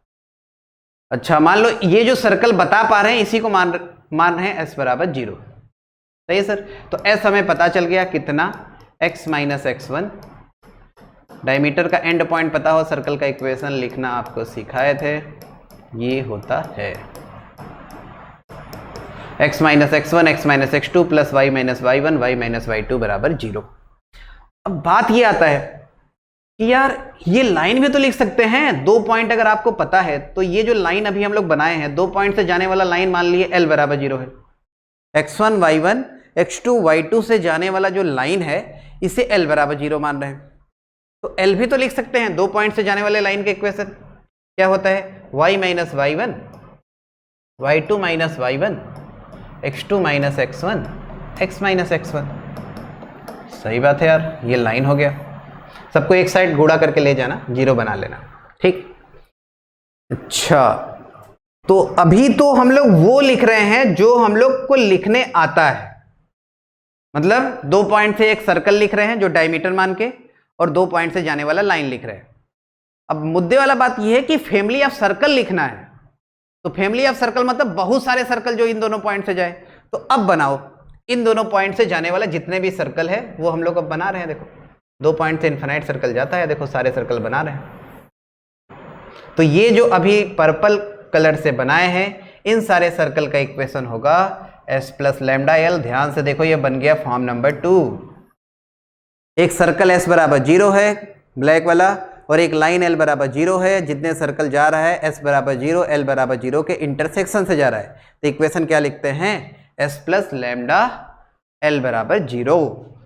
अच्छा, मान लो ये जो सर्कल बता पा रहे हैं इसी को मान रहे हैं s बराबर 0, सही है सर। तो s हमें पता चल गया कितना, x माइनस x1। डायमीटर का एंड पॉइंट पता हो, सर्कल का इक्वेशन लिखना आपको सिखाए थे, ये होता है x minus x1 x minus x2 plus y minus y1 y minus y2 बराबर 0। अब बात ये आता है कि यार ये लाइन भी तो लिख सकते हैं। 2 पॉइंट अगर आपको पता है तो ये जो लाइन अभी हम लोग बनाए हैं, 2 पॉइंट से जाने वाला लाइन मान लिए l बराबर 0 है, x1 y1 x2 y2 से जाने वाला जो लाइन है इसे l बराबर 0 मान रहे हैं, तो l भी तो लिख सकते हैं। 2 पॉइंट से जाने वाले लाइन का इक्वेशन क्या होता है, y minus y1 y2 minus y1 x2 minus x1 x minus x1। सही बात है यार, ये लाइन हो गया। सबको एक साइड घोड़ा करके ले जाना, 0 बना लेना, ठीक। अच्छा, तो अभी तो हम लोग वो लिख रहे हैं जो हम लोग को लिखने आता है, मतलब 2 पॉइंट से एक सर्कल लिख रहे हैं जो डायमीटर मान के, और 2 पॉइंट से जाने वाला लाइन लिख रहे हैं। अब मुद्दे वाला बात यह है कि फैमिली ऑफ सर्कल लिखना है, तो फैमिली ऑफ सर्कल मतलब बहुत सारे सर्कल जो इन दोनों पॉइंट से जाए। तो अब बनाओ, इन दोनों पॉइंट से जाने वाला जितने भी सर्कल है वो हम लोग अब बना रहे हैं। देखो 2 पॉइंट से इनफाइनाइट सर्कल जाता है, देखो सारे सर्कल बना रहे हैं। तो ये जो अभी पर्पल कलर से बनाए हैं इन सारे सर्कल का इक्वेशन होगा s प्लस लैम्डा एल। ध्यान से देखो, ये बन गया फॉर्म नंबर 2। एक सर्कल s बराबर 0 है ब्लैक वाला, और एक लाइन l बराबर 0 है। जितने सर्कल जा रहा है s बराबर 0 l बराबर 0 के इंटरसेक्शन से जा रहा है, तो इक्वेशन क्या लिखते हैं, s प्लस लैम्डा l बराबर 0।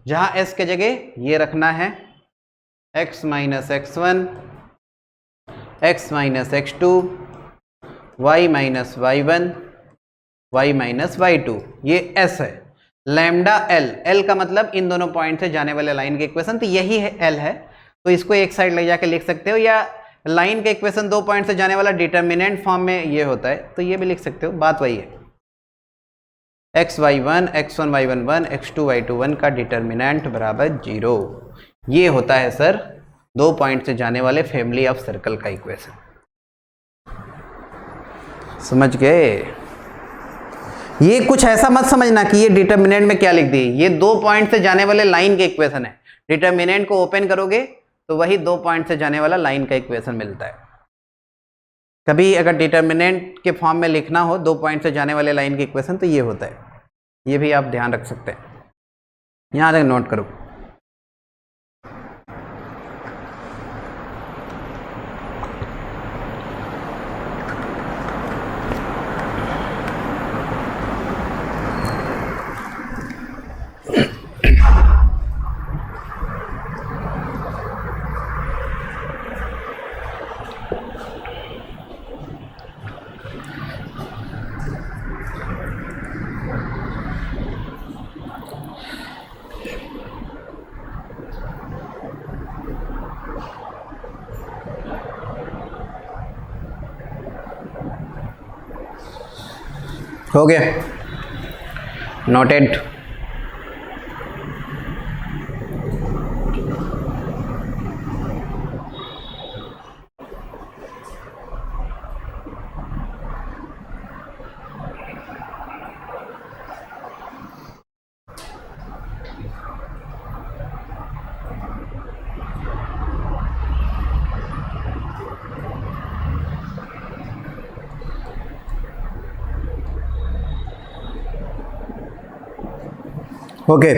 जहां s के जगह ये रखना है x minus x1 x minus x2 y minus y1 y minus y2, ये s है। लैम्डा l का मतलब इन दोनों पॉइंट से जाने वाले लाइन के इक्वेशन, तो यही है l है, तो इसको एक साइड ले जाके लिख सकते हो। या लाइन का इक्वेशन 2 पॉइंट से जाने वाला डिटर्मिनेंट फॉर्म में ये होता है, तो ये भी लिख सकते हो, बात वही है। x y1 x1 y1 1 x2 y2 1 का डिटर्मिनेंट बराबर 0, ये होता है सर 2 पॉइंट से जाने वाले फैमिली ऑफ सर्कल का इक्वेशन। समझ गए? ये कुछ ऐसा मत समझना कि ये डिटर्मिनेंट में क्या लिख दी, ये 2 पॉइंट से जाने वाले लाइन के इक्वेशन है। डिटर्मिनेंट को ओपन करोगे तो वही 2 पॉइंट से जाने वाला लाइन का इक्वेशन मिलता है। कभी अगर डिटर्मिनेंट के फॉर्म में लिखना हो 2 पॉइंट से जाने वाले लाइन के इक्वेशन, तो ये होता है। ये भी आप ध्यान रख सकते हैं, यहां तक नोट करो। हो गया, नोटेड। ओके,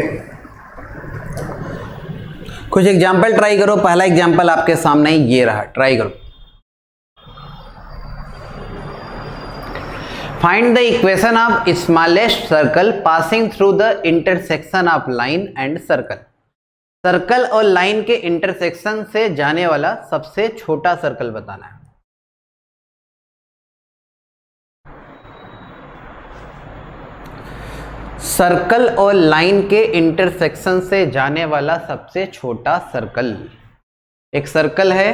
कुछ एग्जाम्पल ट्राई करो। पहला एग्जाम्पल आपके सामने ये रहा, ट्राई करो। Find the equation of smallest circle passing through the intersection of line and circle. Circle और लाइन के इंटरसेक्शन से जाने वाला सबसे छोटा सर्कल बताना है। सर्कल और लाइन के इंटरसेक्शन से जाने वाला सबसे छोटा सर्कल। एक सर्कल है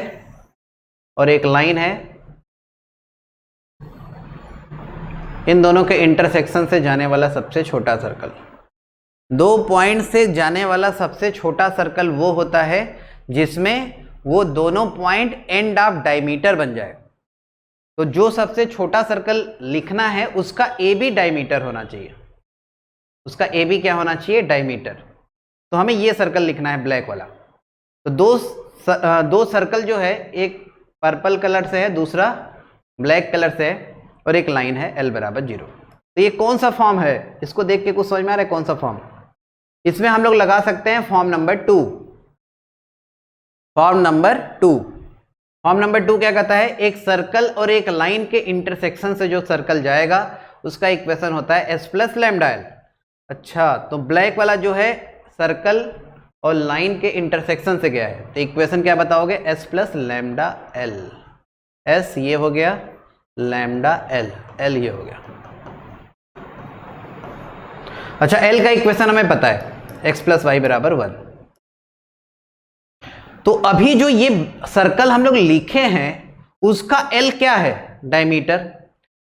और एक लाइन है, इन दोनों के इंटरसेक्शन से जाने वाला सबसे छोटा सर्कल। दो पॉइंट से जाने वाला सबसे छोटा सर्कल वो होता है जिसमें वो दोनों पॉइंट एंड ऑफ डायमीटर बन जाए। तो जो सबसे छोटा सर्कल लिखना है उसका ए बी डायमीटर होना चाहिए, उसका ए बी क्या होना चाहिए, डायमीटर। तो हमें ये सर्कल लिखना है ब्लैक वाला। तो दो सर्कल जो है, एक पर्पल कलर से है, दूसरा ब्लैक कलर से है, और एक लाइन है L बराबर 0। तो ये कौन सा फॉर्म है, इसको देख के कुछ समझ में आ रहा है कौन सा फॉर्म? इसमें हम लोग लगा सकते हैं form number 2। Form number 2, form number 2 क्या कहता है, एक सर्कल और एक लाइन के इंटरसेक्शन से जो सर्कल जाएगा उसका इक्वेशन होता है S प्लस लैम्डा L। अच्छा, तो ब्लैक वाला जो है सर्कल और लाइन के इंटरसेक्शन से गया है, तो इक्वेशन क्या बताओगे, S plus lambda L। S ये हो गया, लैम्डा L, L ये हो गया। अच्छा, L का इक्वेशन हमें पता है, x प्लस वाई बराबर 1। तो अभी जो ये सर्कल हम लोग लिखे हैं उसका L क्या है, डायमीटर।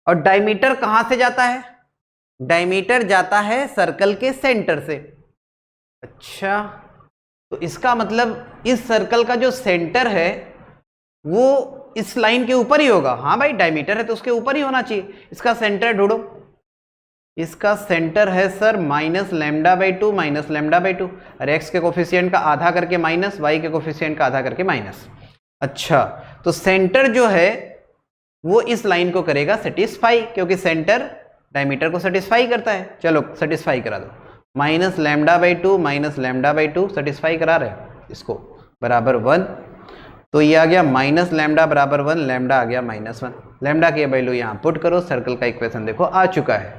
और डायमीटर कहां से जाता है, डायमीटर जाता है सर्कल के सेंटर से। अच्छा, तो इसका मतलब इस सर्कल का जो सेंटर है वो इस लाइन के ऊपर ही होगा। हाँ भाई, डायमीटर है तो उसके ऊपर ही होना चाहिए। इसका सेंटर ढूंढो, इसका सेंटर है sir minus lambda by 2 minus lambda by 2, और एक्स के कोफिशिएंट का आधा करके माइनस, वाई के कोफिशिएंट का आधा करके माइनस। अच्छा, तो सेंटर जो है वो इस लाइन को करेगा सेटिस्फाई, क्योंकि सेंटर डायमीटर को सेटिस्फाई करता है। चलो सेटिस्फाई करा दो, minus lambda by 2 minus lambda by 2 satisfy करा रहे इसको, बराबर 1। तो ये आ गया माइनस लैम्डा बराबर 1, लैम्डा आ गया -1। लैम्डा की वैल्यू यहाँ पुट करो, सर्कल का इक्वेशन देखो आ चुका है,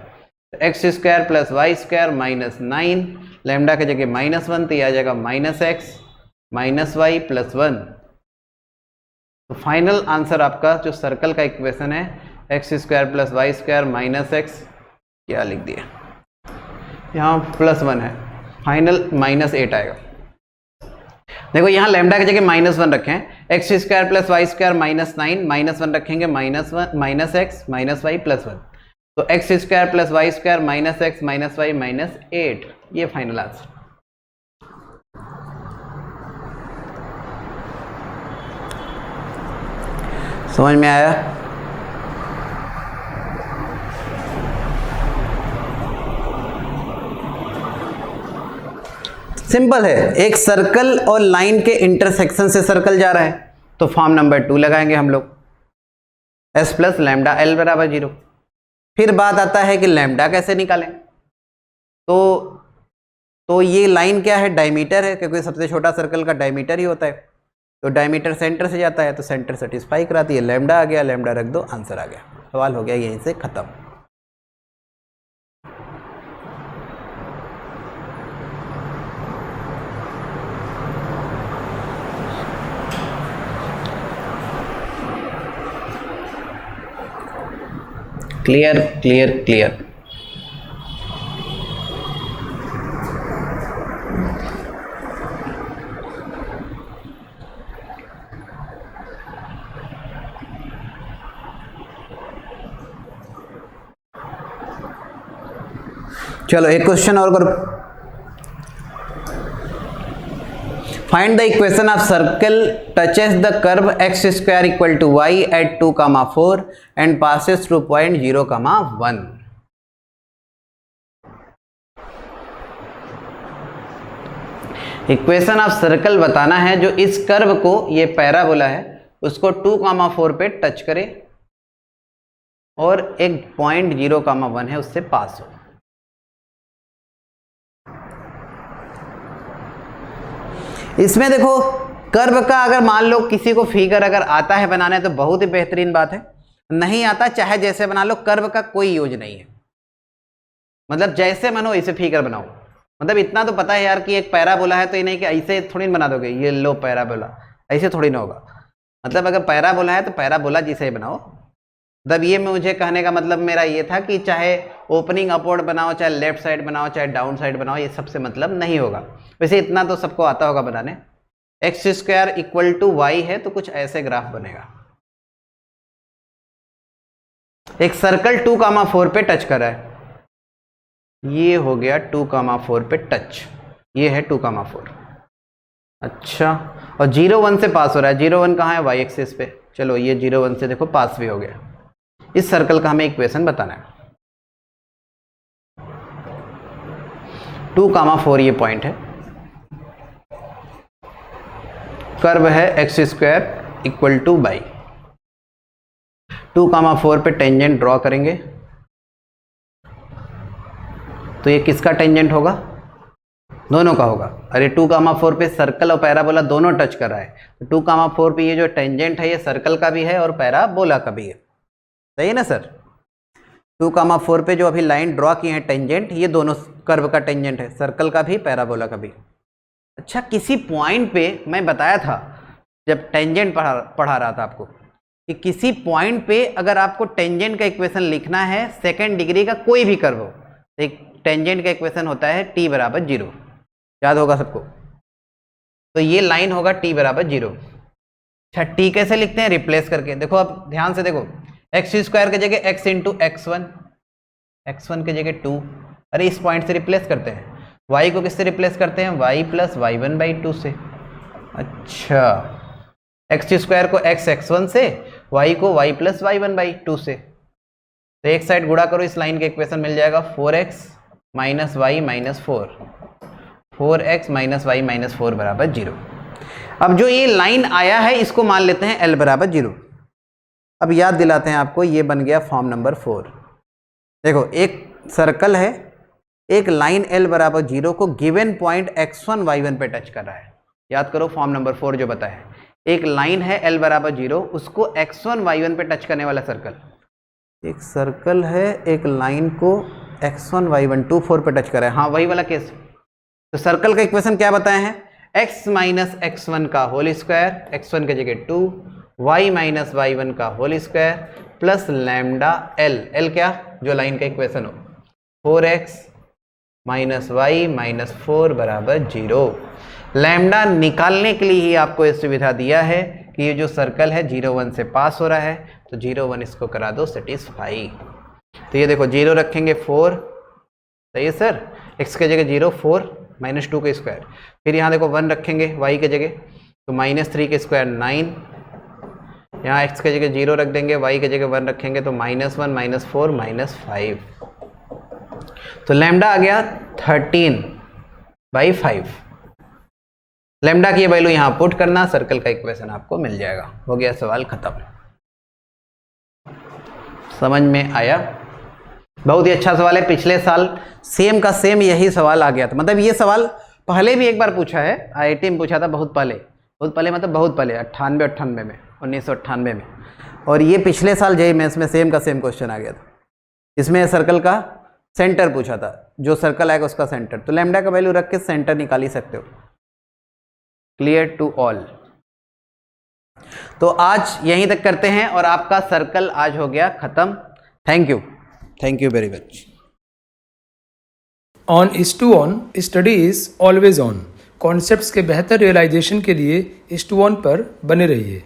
X square plus Y square minus 9, lambda की जगह -1 तो ये आ जाएगा -x माइनस वाई प्लस 1। तो फाइनल आंसर आपका जो सर्कल का इक्वेशन है X square plus Y square minus X, क्या लिख दिया यहाँ +1 है, फाइनल -8 आएगा। देखो यहाँ लैम्डा की जगह -1 रखें, X square plus Y square -9 -1 रखेंगे, -x माइनस वाई प्लस 1, तो X square plus Y square -x minus Y -8, ये फाइनल आंसर। समझ में आया? सिंपल है, एक सर्कल और लाइन के इंटरसेक्शन से सर्कल जा रहा है तो फॉर्म नंबर 2 लगाएंगे हम लोग, S प्लस लैम्डा L बराबर 0। फिर बात आता है कि लैम्डा कैसे निकालें। तो ये लाइन क्या है, डायमीटर है, क्योंकि सबसे छोटा सर्कल का डायमीटर ही होता है। तो डायमीटर सेंटर से जाता है तो सेंटर सेटिस्फाई कराती है, लैम्डा आ गया, लैम्डा रख दो, आंसर आ गया, सवाल हो गया यहीं से खत्म। Clear clear clear. चलो एक क्वेश्चन और करो। Find the equation of circle touches the curve X square equal to Y at 2,4 and passes through point 0,1। Equation of circle बताना है जो इस कर्व को, ये पैराबोला है, उसको 2,4 पे टच करे और एक पॉइंट 0,1 है उससे पास हो। इसमें देखो कर्व का अगर मान लो किसी को फिगर अगर आता है बनाने तो बहुत ही बेहतरीन बात है, नहीं आता चाहे जैसे बना लो, कर्व का कोई यूज नहीं है। मतलब जैसे बनो ऐसे फिगर बनाओ। मतलब इतना तो पता है यार कि एक पैराबोला है तो ये नहीं कि ऐसे थोड़ी बना दोगे, ये लो पैराबोला, ऐसे थोड़ी ना होगा। मतलब अगर पैराबोला है तो पैराबोला जिसे बनाओ। मतलब ये मुझे कहने का मतलब मेरा ये था कि चाहे ओपनिंग अपवर्ड बनाओ, चाहे लेफ्ट साइड बनाओ, चाहे डाउन साइड बनाओ, ये सबसे मतलब नहीं होगा। वैसे इतना तो सबको आता होगा बनाने। X square equal to Y है तो कुछ ऐसे ग्राफ बनेगा। एक सर्कल 2,4 पे टच कर रहा है, ये हो गया 2,4 पे टच, ये है 2,4। अच्छा, और 0,1 से पास हो रहा है। 0,1 कहाँ है? वाई एक्सिस पे। चलो ये 0,1 से देखो पास भी हो गया। इस सर्कल का हमें इक्वेशन बताना है। 2,4 ये पॉइंट है, कर्व है X square equal two by. 2,4 पे टेंजेंट ड्रॉ करेंगे तो ये किसका टेंजेंट होगा? दोनों का होगा। अरे 2,4 पे सर्कल और पैराबोला दोनों टच कर रहा है, तो 2,4 पे ये जो टेंजेंट है ये सर्कल का भी है और पैराबोला का भी है। सही है ना सर? 2,4 पे जो अभी लाइन ड्रॉ की है टेंजेंट, ये दोनों कर्व का टेंजेंट है, सर्कल का भी पैराबोला का भी। अच्छा, किसी पॉइंट पे मैं बताया था जब टेंजेंट पढ़ा रहा था आपको कि किसी पॉइंट पे अगर आपको टेंजेंट का इक्वेशन लिखना है, सेकेंड डिग्री का कोई भी कर्व हो, तो एक टेंजेंट का इक्वेशन होता है t बराबर 0। याद होगा सबको? तो ये लाइन होगा t बराबर 0। अच्छा, t कैसे लिखते हैं? रिप्लेस करके। देखो अब ध्यान से देखो, एक्स स्क्वायर की जगह x इंटू x1, x1 की जगह 2। अरे इस पॉइंट से रिप्लेस करते हैं। y को किससे रिप्लेस करते हैं? y प्लस y1 बाई 2 से। अच्छा, एक्स स्क्वायर को x1 से, y को y प्लस y1 बाई 2 से। तो एक साइड गुणा करो, इस लाइन का इक्वेशन मिल जाएगा 4x minus Y minus 4, 4x minus Y minus 4 बराबर 0। अब जो ये लाइन आया है इसको मान लेते हैं l बराबर 0। अब याद दिलाते हैं आपको, ये बन गया फॉर्म नंबर 4। देखो एक सर्कल है, एक लाइन l बराबर 0 को गिवन पॉइंट x1 y1 पे टच कर रहा है। याद करो फॉर्म नंबर 4 जो बताया है, एक लाइन है l बराबर 0, उसको x1 y1 पे टच करने वाला सर्कल। एक सर्कल है, एक लाइन को x1 y1 2 4 पे टच कर रहा है। हाँ वही वाला केस। तो सर्कल का इक्वेशन क्या बताए हैं? x माइनस x1 का होल स्क्वायर, x1 की जगह 2, y माइनस y1 का whole square plus lambda l। l क्या? जो लाइन का इक्वेशन हो, 4x माइनस वाई माइनस 4 बराबर 0। लैम्डा निकालने के लिए ही आपको ये सुविधा दिया है कि ये जो सर्कल है 0,1 से पास हो रहा है, तो 0,1 इसको करा दो सेटिस्फाई। तो ये देखो 0 रखेंगे 4, सही है सर? x के जगह 0, 4 माइनस 2 के स्क्वायर। फिर यहाँ देखो 1 रखेंगे y के जगह, तो माइनस 3 के स्क्वायर 9। यहाँ x के जगह 0 रख देंगे, y के जगह 1 रखेंगे, तो माइनस 1 माइनस 4 माइनस 5। तो लैम्डा आ गया 13/5। लैम्डा की वैल्यू यहाँ पुट करना, सर्कल का इक्वेशन आपको मिल जाएगा। हो गया सवाल खत्म। समझ में आया? बहुत ही अच्छा सवाल है। पिछले साल सेम का सेम यही सवाल आ गया था। मतलब ये सवाल पहले भी एक बार पूछा है, IIT में पूछा था बहुत पहले मतलब बहुत पहले 98 में, 1998 में। और ये पिछले साल JEE मेंस में सेम का सेम क्वेश्चन आ गया था। इसमें सर्कल का सेंटर पूछा था, जो सर्कल आएगा उसका सेंटर। तो लैम्डा का वैल्यू रख के सेंटर निकाल ही सकते हो। Clear to all? तो आज यहीं तक करते हैं और आपका सर्कल आज हो गया खत्म। Thank you very much. On IS2ON study is always on. Concepts के बेहतर रियलाइजेशन के लिए IS2ON पर बने रहिए।